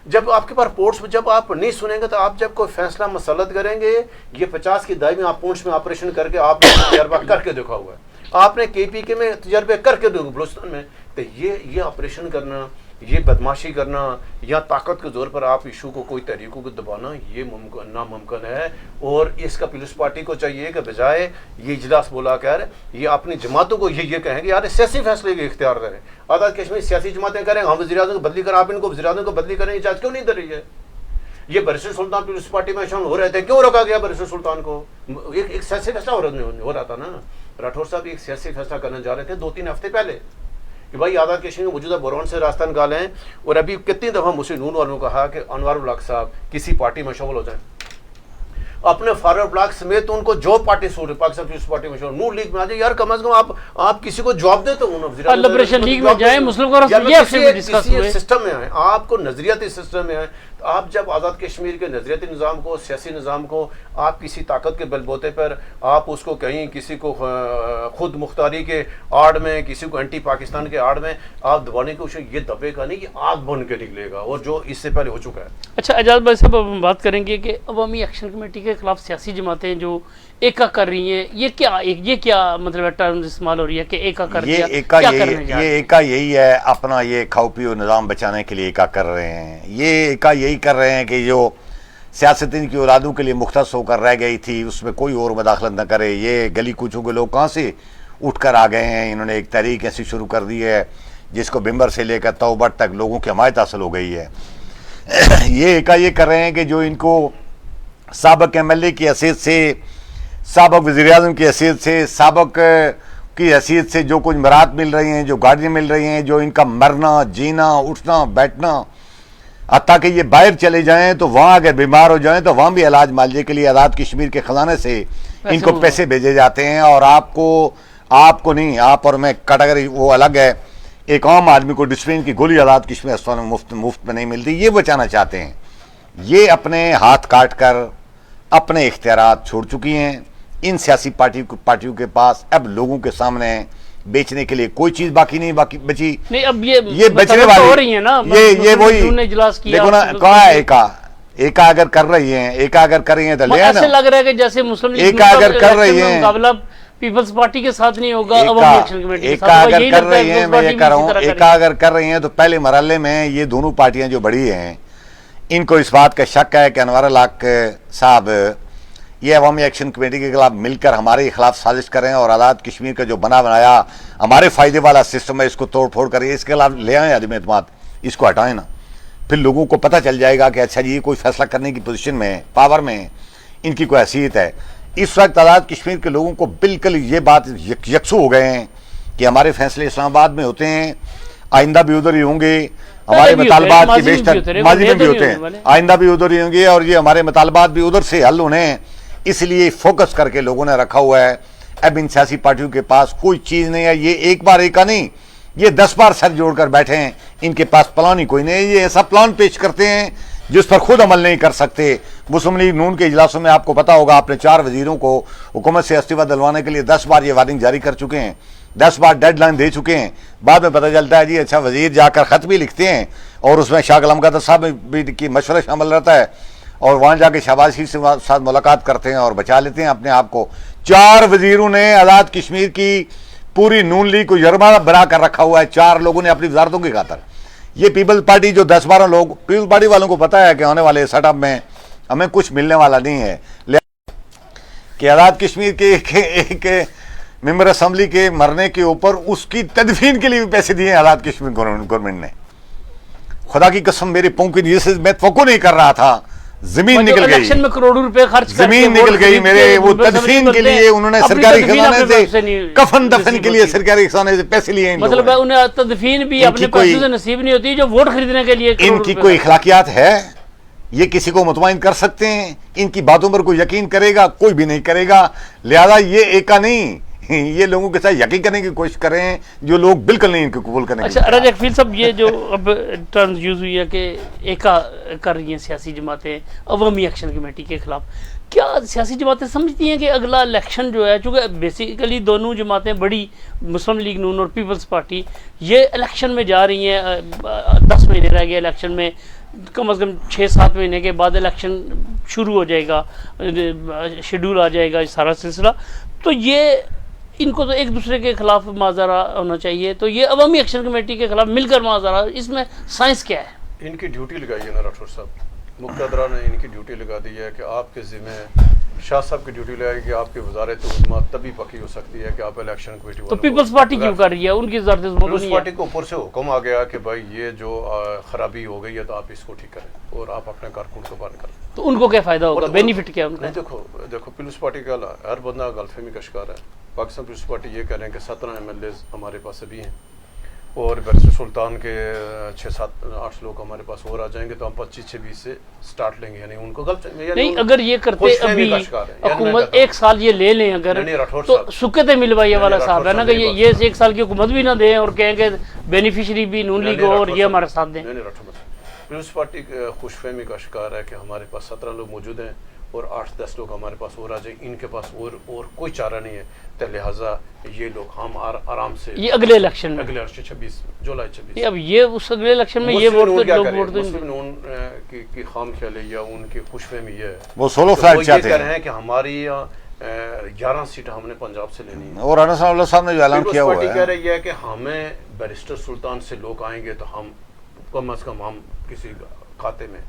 جب آپ کے پاس رپورٹس میں جب آپ نہیں سنیں گے تو آپ جب کوئی فیصلہ مسلط کریں گے، یہ 50 کی دہائی میں آپ پونچھ میں آپریشن کر کے آپ نے تجربہ کر کے دیکھا ہوا ہے، آپ نے KPK میں تجربے کر کے دیکھو بلوچستان میں. تو یہ آپریشن کرنا، یہ بدماشی کرنا یا طاقت کے زور پر آپ ایشو کو کوئی تحریکوں کو دبانا، یہ ناممکن ہے. اور اس کا پیپلز پارٹی کو چاہیے کہ بجائے یہ اجلاس بلا کر یہ اپنی جماعتوں کو یہ کہیں کہ یار سیاسی فیصلے کے اختیار کریں. آزاد کشمیر سیاسی جماعتیں کریں، ہم وزیر اعظم کو بدلی کریں، آپ ان کو وزیر اعظم کو بدلی کریں، اجازت کیوں نہیں دے رہی ہے؟ یہ بریسر سلطان پیپلز پارٹی میں شامل ہو رہے تھے، کیوں روکا گیا بریسر سلطان کو؟ ایک سیاسی فیصلہ ہو رہا تھا نا. راٹھور صاحب ایک سیاسی فیصلہ کرنے جا رہے تھے 2-3 ہفتے پہلے کہ بھائی آزاد کشمیر میں موجودہ بحران سے راستہ نکالیں. اور ابھی کتنی دفعہ مسلم نون والوں نے کہا کہ انوار الحق صاحب کسی پارٹی میں شامل ہو جائیں، اپنے فارورڈ بلاک سمیت ان کو جو پارٹی سوٹ ہے پاکستان پیپلز پارٹی میں شامل، نون لیگ میں آ جائے. یار کم از کم آپ کسی کو جواب دے تو لبریشن لیگ میں جائیں، مسلم کسی سسٹم میں آئیں، آپ کو نظریاتی سسٹم میں آئیں. آپ جب آزاد کشمیر کے نظریاتی نظام کو، سیاسی نظام کو آپ کسی طاقت کے بل بوتے پر آپ اس کو کہیں کسی کو خود مختاری کے آڑ میں، کسی کو اینٹی پاکستان کے آڑ میں آپ دبانے کی کوشش، یہ دبے گا نہیں، یہ آگ بن کے نکلے گا، اور جو اس سے پہلے ہو چکا ہے. اچھا اعجاز بھائی صاحب، ہم بات کریں گے کہ عوامی ایکشن کمیٹی کے خلاف سیاسی جماعتیں جو ایکا کر رہی ہیں، یہ کیا مطلب ٹرم استعمال ہو رہی ہے کہ ایکا کر رہی ہے؟ یہ ایکا یہی ہے، اپنا یہ کھاؤ پیو نظام بچانے کے لیے ایکا کر رہے ہیں. یہ ایکا یہی کر رہے ہیں کہ جو سیاست ان کی اولادوں کے لیے مختص ہو کر رہ گئی تھی اس میں کوئی اور مداخلت نہ کرے. یہ گلی کوچوں کے لوگ کہاں سے اٹھ کر آ گئے ہیں، انہوں نے ایک تحریک ایسی شروع کر دی ہے جس کو بمبر سے لے کر توبٹ تک لوگوں کی حمایت حاصل ہو گئی ہے. یہ ایکا یہ کر رہے ہیں کہ جو ان کو سابق MLA کی حیثیت سے، سابق وزیر اعظم کی حیثیت سے، سابق کی حیثیت سے جو کچھ مراد مل رہی ہیں، جو گاڑیاں مل رہی ہیں، جو ان کا مرنا جینا اٹھنا بیٹھنا، حتیٰ کہ یہ باہر چلے جائیں تو وہاں اگر بیمار ہو جائیں تو وہاں بھی علاج معالجے کے لیے آزاد کشمیر کے خزانے سے ان کو پیسے بھیجے جاتے ہیں. اور آپ کو نہیں، آپ اور میں کیٹیگری وہ الگ ہے. ایک عام آدمی کو ڈسپلن کی گولی آزاد کشمیر اسپتال میں مفت میں نہیں ملتی. یہ بچانا چاہتے ہیں. یہ اپنے ہاتھ کاٹ کر اپنے اختیارات چھوڑ چکی ہیں. ان سیاسی پارٹیوں کے پاس اب لوگوں کے سامنے بیچنے کے لیے کوئی چیز باقی نہیں بچی. اب یہ بچنے والی یہ وہی دیکھو نا، کہاں ہے ایکا اگر کر رہی ہیں، ایکا اگر کر رہی ہیں تو لے آنا. ایسے لگ رہا ہے کہ جیسے مسلم ایکا اگر کر رہی ہیں، مقابلہ پیپلز پارٹی کے ساتھ نہیں ہوگا، ایک عوامی ایکشن کمیٹی کے ایک ساتھ ہوگا. اگر یہی کر لگتا ہے رہی ہیں، پیپلز میں پارٹی یہ بھی کہہ رہا اسی ہوں، طرح ایک کرے گی. اگر کر رہی ہیں تو پہلے مرحلے میں یہ دونوں پارٹیاں جو بڑی ہیں ان کو اس بات کا شک ہے کہ انوار الحق صاحب یہ عوامی ایکشن کمیٹی کے خلاف مل کر ہمارے خلاف سازش کریں اور آزاد کشمیر کا جو بنایا ہمارے فائدے والا سسٹم ہے اس کو توڑ پھوڑ کریں، اس کے خلاف لے آئیں عدم اعتماد، اس کو ہٹائیں نا. پھر لوگوں کو پتہ چل جائے گا کہ اچھا جی یہ کوئی فیصلہ کرنے کی پوزیشن میں ہے، پاور میں ہے، ان کی کوئی حیثیت ہے. اس وقت آزاد کشمیر کے لوگوں کو بالکل یہ بات یکسو ہو گئے ہیں کہ ہمارے فیصلے اسلام آباد میں ہوتے ہیں، آئندہ بھی ادھر ہی ہوں گے، ہمارے مطالبات کی بیشتر ماضی میں بھی ہوتے ہیں، آئندہ بھی ادھر ہی ہوں گے، اور یہ ہمارے مطالبات بھی ادھر سے حل ہونے ہیں. اس لیے فوکس کر کے لوگوں نے رکھا ہوا ہے. اب ان سیاسی پارٹیوں کے پاس کوئی چیز نہیں ہے، یہ ایک بار ایک کا نہیں، یہ 10 بار سر جوڑ کر بیٹھے ہیں، ان کے پاس پلان ہی کوئی نہیں ہے. یہ ایسا پلان پیش کرتے ہیں جس پر خود عمل نہیں کر سکتے. مسلم لیگ نون کے اجلاسوں میں آپ کو پتا ہوگا اپنے 4 وزیروں کو حکومت سے استعفیٰ دلوانے کے لیے 10 بار یہ وارننگ جاری کر چکے ہیں، 10 بار ڈیڈ لائن دے چکے ہیں. بعد میں پتہ چلتا ہے جی اچھا وزیر جا کر خط بھی لکھتے ہیں اور اس میں شاہ غلام قادر صاحب بھی کی مشورہ شامل رہتا ہے اور وہاں جا کے شہباز شریف سے ساتھ ملاقات کرتے ہیں اور بچا لیتے ہیں اپنے آپ کو. 4 وزیروں نے آزاد کشمیر کی پوری نون لیگ کو یرغمال بنا کر رکھا ہوا ہے، 4 لوگوں نے اپنی وزارتوں کی خاطر. یہ پیپلز پارٹی جو 10-12 لوگ، پیپلز پارٹی والوں کو پتا ہے کہ آنے والے سیٹ اپ میں ہمیں کچھ ملنے والا نہیں ہے، کہ آزاد کشمیر کے ایک ممبر اسمبلی کے مرنے کے اوپر اس کی تدفین کے لیے بھی پیسے دیے ہیں آزاد کشمیر گورنمنٹ نے. خدا کی قسم میرے پاؤں کی نیچے سے میں توقع نہیں کر رہا تھا، زمین نکل گئی، الیکشن میں کروڑوں روپے خرچ کر زمین نکل گئی میرے. وہ تدفین کے لیے انہوں نے سرکاری خزانے سے کفن دفن کے لیے سرکاری خزانے سے پیسے لیے. مطلب ہے انہیں تدفین بھی اپنے پیسے سے نصیب نہیں ہوتی جو ووٹ خریدنے کے لیے. ان کی کوئی اخلاقیات ہے؟ یہ کسی کو مطمئن کر سکتے ہیں؟ ان کی باتوں پر کوئی یقین کرے گا؟ کوئی بھی نہیں کرے گا. لہذا یہ ایک کا نہیں، یہ لوگوں کے ساتھ یقین کرنے کی کوشش کریں جو لوگ بالکل نہیں ان کو قبول کرنے. اچھا راجہ کفیل صاحب، یہ جو اب ٹرمز یوز ہوئی ہے کہ ایکا کر رہی ہیں سیاسی جماعتیں عوامی ایکشن کمیٹی کے خلاف، کیا سیاسی جماعتیں سمجھتی ہیں کہ اگلا الیکشن جو ہے، چونکہ بیسیکلی دونوں جماعتیں بڑی، مسلم لیگ نون اور پیپلز پارٹی، یہ الیکشن میں جا رہی ہیں، 10 مہینے رہ گئے الیکشن میں، کم از کم 6-7 مہینے کے بعد الیکشن شروع ہو جائے گا، شیڈول آ جائے گا سارا سلسلہ. تو یہ ان کو تو ایک دوسرے کے خلاف مظاہرہ ہونا چاہیے، تو یہ عوامی ایکشن کمیٹی کے خلاف مل کر مظاہرہ، اس میں سائنس کیا ہے؟ ان کی ڈیوٹی لگائی ہے نا راٹھور صاحب، مقتدرہ نے ان کی ڈیوٹی لگا دی ہے کہ آپ کے ذمہ، شاہ صاحب کی ڈیوٹی لگائی کہ آپ کی وزارت عظمیٰ تبھی پکی ہو سکتی ہے کہ آپ الیکشن کمیٹی. تو پیپلز پارٹی کیوں کر رہی ہے؟ ان کی وزارت عظمیٰ پیپلز پارٹی کو اوپر سے حکم آ گیا کہ بھائی یہ جو خرابی ہو گئی ہے تو آپ اس کو ٹھیک کریں اور آپ اپنے کارکن کو بند کریں. تو ان کو کیا فائدہ ہوگا؟ بینیفٹ کیا ان کا؟ دیکھو پیپلز پارٹی کا ہر بندہ غلط فہمی کا شکار ہے. پاکستان پیپلز پارٹی یہ کہہ رہے ہیں کہ 17 MLAs ہمارے پاس ابھی ہیں اور بیرسٹر سلطان کے 6-7-8 لوگ ہمارے پاس اور آ جائیں گے تو ہم 25-26 سے سٹارٹ لیں گے. یعنی ان کو غلط نہیں، اگر یہ کرتے ابھی حکومت 1 سال یہ لے لیں اگر، تو سکتے ملوائیے والا صاحب ہے نا کہ یہ 1 سال کی حکومت بھی نہ دیں اور کہیں کہ بینیفیشری بھی نون لیگ ہو اور یہ ہمارے ساتھ دیں. پیپلز پارٹی خوش فہمی کا شکار ہے کہ ہمارے پاس 17 لوگ موجود ہیں اور 8-10 لوگ ہمارے پاس اور آ جائیں. ان کے پاس اور کوئی چارہ نہیں ہے، تو لہٰذا یہ لوگ ہم آرام سے یہ اگلے الیکشن میں، اگلے 26 جولائی 26 اب یہ اس اگلے الیکشن میں یہ ووٹ مسلم نون کی خام خیالی یا ان کی خوش فہمی یہ ہے، وہ سولو فلائٹ چاہتے ہیں کہ ہماری 11 سیٹیں ہم نے پنجاب سے لینی ہے. اور انس اللہ صاحب نے جو اعلان کیا ہوا ہے، کہہ رہی ہے کہ ہمیں بیرسٹر سلطان سے لوگ آئیں گے تو ہم کم از کم ہم کسی کھاتے میں.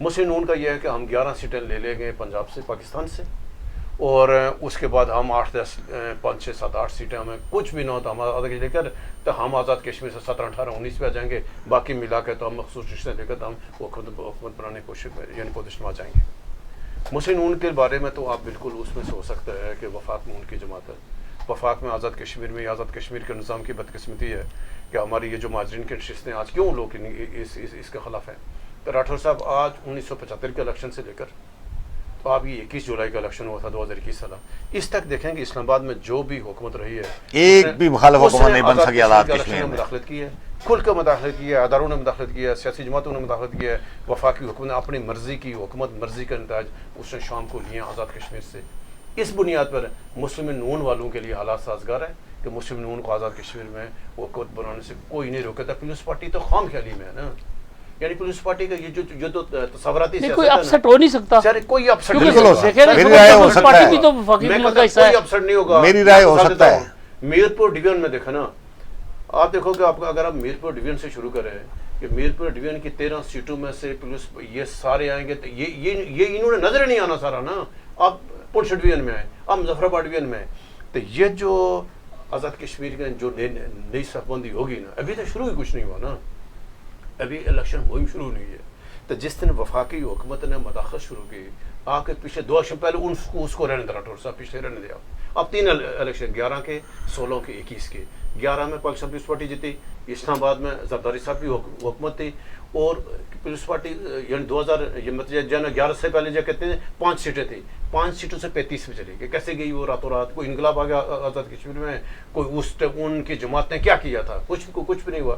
مسلم نون کا یہ ہے کہ ہم 11 سیٹیں لے لیں گے پنجاب سے، پاکستان سے، اور اس کے بعد ہم 8-10 5-6-7-8 سیٹیں ہمیں کچھ بھی نہ ہوتا ہم لے کر تو ہم آزاد کشمیر سے 17-18-19 پہ آ جائیں گے. باقی ملا کے تو ہم مخصوص رشتے لے کر ہم حکومت بنانے کی کوشش یعنی پوزیشن میں آ جائیں گے. مسلم نون کے بارے میں تو آپ بالکل اس میں سے ہو سکتا ہے کہ وفاق میں ان کی جماعت ہے. وفاق میں آزاد کشمیر میں آزاد کشمیر کے نظام کی بدقسمتی ہے کہ ہماری یہ جو مہاجرین کی نشستیں آج کیوں لوگ اس کے خلاف ہیں. راٹھور صاحب آج 1975 کے الیکشن سے لے کر تو آپ یہ 21 جولائی کا الیکشن ہوا تھا 2021 سال، اس تک دیکھیں گے اسلام آباد میں جو بھی حکومت رہی ہے ایک بھی مخالف حکومت نہیں بن سکی آزاد کشمیر میں. مداخلت کی ہے، کھل کے مداخلت کی ہے، اداروں نے مداخلت کی ہے، سیاسی جماعتوں نے مداخلت کی ہے. وفاقی حکومت نے اپنی مرضی کی حکومت مرضی کا نتائج اس نے شام کو لیے آزاد کشمیر سے. اس بنیاد پر مسلم نون والوں کے لیے حالات سازگار ہے کہ مسلم نون کو آزاد کشمیر میں حکومت بنانے سے کوئی نہیں روکتا. پیپلز پارٹی تو خام خیالی میں ہے نا، یعنی پیپلز پارٹی کا یہ جو تصوراتی نہیں کوئی اپسٹ ہو نہیں سکتا سر کوئی اپسٹ بالکل ہو دیکھیں نا میری رائے ہو پیپلز سکتا پارٹی ہے بھی تو وفاقی میں حکومت کہتا کا حصہ ہے. کوئی اپسٹ نہیں ہوگا. میری رائے ہو سکتا ہے. میرپور ڈویژن میں دیکھا نا آپ دیکھو کہ اگر آپ میرپور ڈویژن سے شروع کریں کہ میرپور ڈویژن کی 13 سیٹوں میں سے پولیس یہ سارے آئیں گے تو یہ انہوں نے نظر نہیں آنا سارا نا. آپ پنچ ڈویژن میں آئے, آپ مظفر آباد ڈویژن میں آئے, تو یہ جو آزاد کشمیر کے جو نئی صف بندی ہوگی نا, ابھی تو شروع ہی کچھ نہیں ہوا نا, ابھی الیکشن مہم شروع نہیں ہے. تو جس دن وفاقی حکومت نے مداخلت شروع کی آ کے پیچھے 2 الیکشن پہلے اس کو رہنے دیا, راٹھور صاحب پیچھے رہنے دیا. اب 3 الیکشن 11 کے 16 کے 21 کے 11 میں پاکستان پیپلز پارٹی جیتی, اسلام آباد میں زرداری صاحب کی حکومت تھی, اور پیپلز پارٹی یعنی 2011 سے پہلے جو کہتے ہیں 5 سیٹیں تھیں, 5 سیٹوں سے 35 میں چلی گئی. کیسے گئی وہ راتوں رات؟ کوئی انقلاب آ گیا آزاد کشمیر میں؟ کوئی ان کی جماعت نے کیا کیا تھا؟ کچھ بھی نہیں ہوا.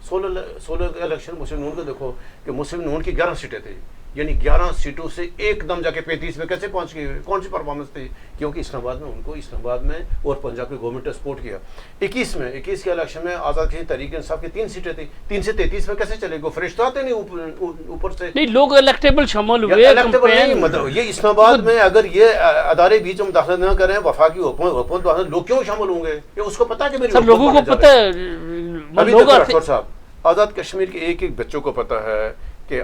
16 الیکشن مسلم نون کو دیکھو کہ مسلم نون کی 11 سیٹیں تھیں, یعنی 11 سیٹوں سے ایک دم جا کے 35 میں کیسے پہنچ گئی؟ کون سی پرفارمنس تھی؟ کیونکہ اسلام آباد میں اور پنجاب کی گورنمنٹ نے سپورٹ کیا. 21 کے الیکشن میں آزاد کشمیر تحریک انصاف کی 3 سیٹیں تھیں, 3 سے 33 میں کیسے چلے گئے؟ فرشتے آتے نہیں اوپر سے, نہیں لوگ الیکٹیبل شامل ہوئے. مطلب یہ اسلام آباد میں اگر یہ ادارے بیچ میں مداخلت نہ کریں, وفاقی حکومت لوگ کیوں شامل ہوں گے؟ یہ اس کو پتا کہ سب لوگوں کو پتہ ہے. راٹھور صاحب آزاد کشمیر کے ایک بچوں کو پتا ہے کہ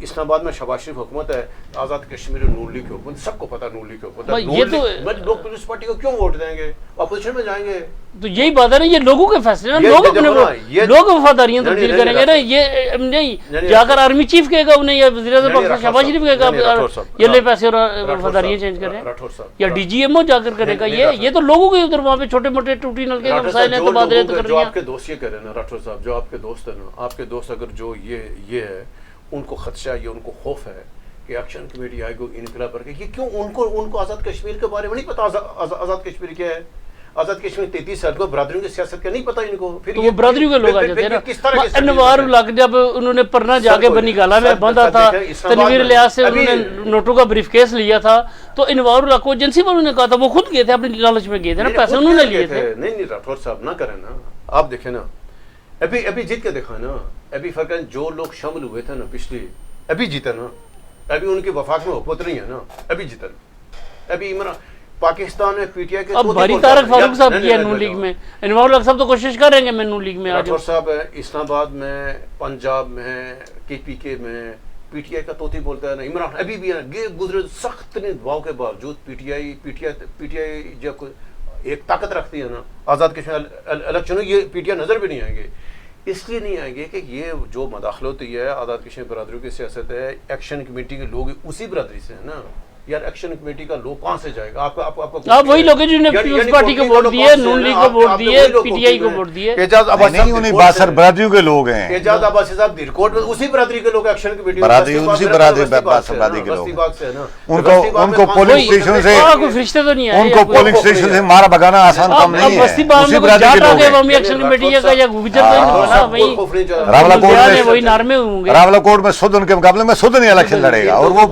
اسلام آباد میں شہباز شریف حکومت ہے, آزاد کشمیر نون لیگ کی حکومت, سب کو پتا نون لیگ کی حکومت ہے. یہ تو لوگ پیپلز پارٹی کو کیوں ووٹ دیں گے؟ اپوزیشن میں جائیں گے. تو یہی بات ہے نا, یہ لوگوں کے فیصلے نا, لوگ وفاداریاں تبدیل کریں گے نا. یہ نہیں جا کر آرمی چیف کہے گا انہیں, یا وزیر اعظم پاکستان شہباز شریف کہے گا یہ لے پیسے اور وفاداریاں چینج کریں, یا ڈی جی ایم او جا کر کرے گا. یہ تو لوگوں کے ادھر وہاں پہ چھوٹے موٹے ٹوٹی نلکے کے مسائل ہیں, تبادلے تو کر رہی ہیں. آپ کے دوست یہ کہہ رہے ہیں نا راٹھور صاحب, جو آپ کے دوست ہیں نا, آپ کے دوست اگر جو یہ ہے ان کو خدشہ ہے, یہ ان کو خوف ہے کہ ایکشن کمیٹی آئے گی انقلاب پر کے, یہ کیوں ان کو آزاد کشمیر کے بارے میں نہیں پتا؟ آزاد کشمیر کیا ہے؟ آزاد کشمیر 33 سال کو برادریوں کی سیاست کا نہیں پتا ان کو. پھر وہ برادریوں کے لوگ آ جاتے ہیں نا. انوار الحق جب انہوں نے پرنا جا کے بنی گالا میں باندھا تھا, تنویر الیاس سے انہوں نے نوٹوں کا بریف کیس لیا تھا, تو انوار الحق کو ایجنسی والوں نے کہا تھا, وہ خود گئے تھے اپنی لالچ میں گئے تھے نا, پیسے انہوں نے لیے تھے. نہیں راٹھور صاحب نہ کریں نا, آپ دیکھیں نا, ابھی جیت کے دیکھا نا. ابھی فرق ہے, جو لوگ شامل ہوئے تھے نا پچھلی, ابھی جیتا نا. ابھی ان کی وفاق میں حکومت نہیں ہے نا, ابھی جیتا. ابھی عمران پاکستان میں پی ٹی آئی کے اب بھاری طارق فاروق صاحب کیا نون لیگ میں, انوار الحق صاحب تو کوشش کر رہے ہیں کہ میں نون لیگ میں آ جاؤں. صاحب اسلام آباد میں, پنجاب میں, کے پی کے میں پی ٹی آئی کا توتی بولتا ہے نا. عمران ابھی بھی گزرے سخت ترین دباؤ کے باوجود پی ٹی آئی جب ایک طاقت رکھتی ہے نا آزاد کشمیر الیکشن, یہ پی ٹی آئی نظر بھی نہیں آئیں گے. اس لیے نہیں آئیں گے کہ یہ جو مداخلت ہوتی ہے آزاد کشمیر برادریوں کی سیاست ہے, ایکشن کمیٹی کے لوگ اسی برادری سے ہیں نا. یار ایکشن کمیٹی کا لوگ کہاں سے جائے گا؟ آپ وہی لوگ ہیں جنہوں نے پیپلز پارٹی کو ووٹ دیے, نون لیگ کو ووٹ دیے, پی ٹی آئی کو ووٹ دیے. اعجاز عباسی نہیں, انہیں باسر برادریوں کے لوگ ہیں. اعجاز عباسی صاحب دیرکوٹ میں اسی برادری کے لوگ ایکشن کمیٹی اسی برادری کے لوگ. ان کو پولنگ اسٹیشن سے, کوئی فرشتے تو نہیں آئے, ان کو پولنگ اسٹیشن سے مارا بگانا آسان کام نہیں ہے. بستی باغ میں کوئی جاٹ آ گئے وہ ایکشن کمیٹی کا, یا گجر تو نہیں بنا وہی وہی نارمے ہوں گے. راولاکوٹ میں سود ان کے مقابلے میں سود نہیں الیکشن لڑے گا, اور وہ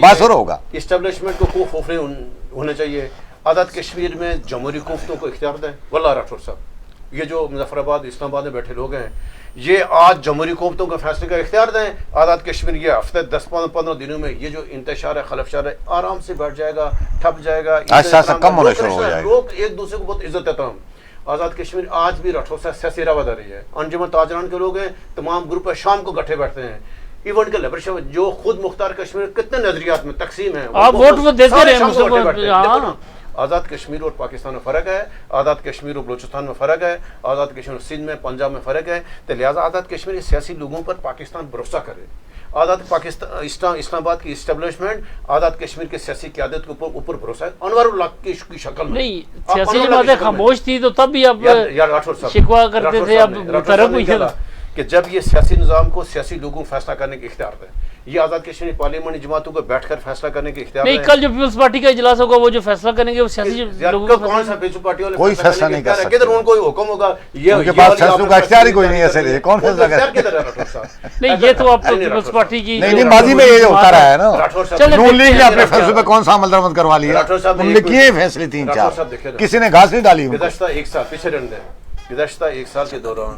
باثر ہوگا. اسٹیبلشمنٹ کو خوف نہیں ہونا چاہیے. آزاد کشمیر میں جمہوری قوتوں کو اختیار دیں. واللہ راٹھور صاحب, یہ جو مظفر آباد اسلام آباد میں بیٹھے لوگ ہیں, یہ آج جمہوری قوتوں کے فیصلے کا اختیار دیں. آزاد کشمیر یہ ہفتے 10-15 دنوں میں یہ جو انتشار ہے, خلفشار ہے, آرام سے بیٹھ جائے گا, ٹھپ جائے گا. کم ہونا شروع ہو جائے گا. لوگ ایک دوسرے کو بہت عزت دیتا ہوں. آزاد کشمیر آج بھی راٹھور صاحب سیاسی رواداری ہے. انجمن تاجران کے لوگ ہیں, تمام گروپ شام کو گٹھے بیٹھتے ہیں. ایونٹ کے لیبر جو خود مختار کشمیر کتنے نظریات میں تقسیم ہیں, آپ ووٹ وہ دیتے رہے. آزاد کشمیر اور پاکستان میں فرق ہے, آزاد کشمیر اور بلوچستان میں فرق ہے, آزاد کشمیر سندھ میں, پنجاب میں فرق ہے. تو لہٰذا آزاد کشمیر سیاسی لوگوں پر پاکستان بھروسہ کرے. آزاد پاکستان اسلام آباد کی اسٹیبلشمنٹ آزاد کشمیر کی سیاسی قیادت کے اوپر بھروسہ ہے. انوار الحق کی شکل میں نہیں, سیاسی جماعتیں خاموش تھی تو تب بھی آپ شکوا کرتے تھے, اب طرف ہوئی کہ جب یہ سیاسی نظام کو سیاسی لوگوں فیصلہ کرنے کے اختیار دیں. یہ آزاد کشمیر پارلیمنٹ جماعتوں کو بیٹھ کر فیصلہ کرنے کے اختیار نہیں. کل جو پیپلز پارٹی کا اجلاس ہوگا وہ جو فیصلہ کریں گے وہ سیاسی لوگوں کو, کون سا پیپلز پارٹی والے کوئی فیصلہ نہیں کر سکتے. کدھر ان کو حکم ہوگا, ان کے پاس فیصلوں کا اختیار ہی کوئی نہیں ہے. کون فیصلہ کرے؟ نہیں, یہ تو آپ پیپلز پارٹی کی نہیں, ماضی میں یہ ہوتا رہا ہے نا. نون لیگ نے اپنے فیصلے پہ کون سا عمل درآمد کروا لیا, انہوں نے کیے فیصلے 3-4, کسی نے گھاس نہیں ڈالی. گزشتہ ایک سال پیچھے رہنے دیں. گزشتہ ایک سال کے دوران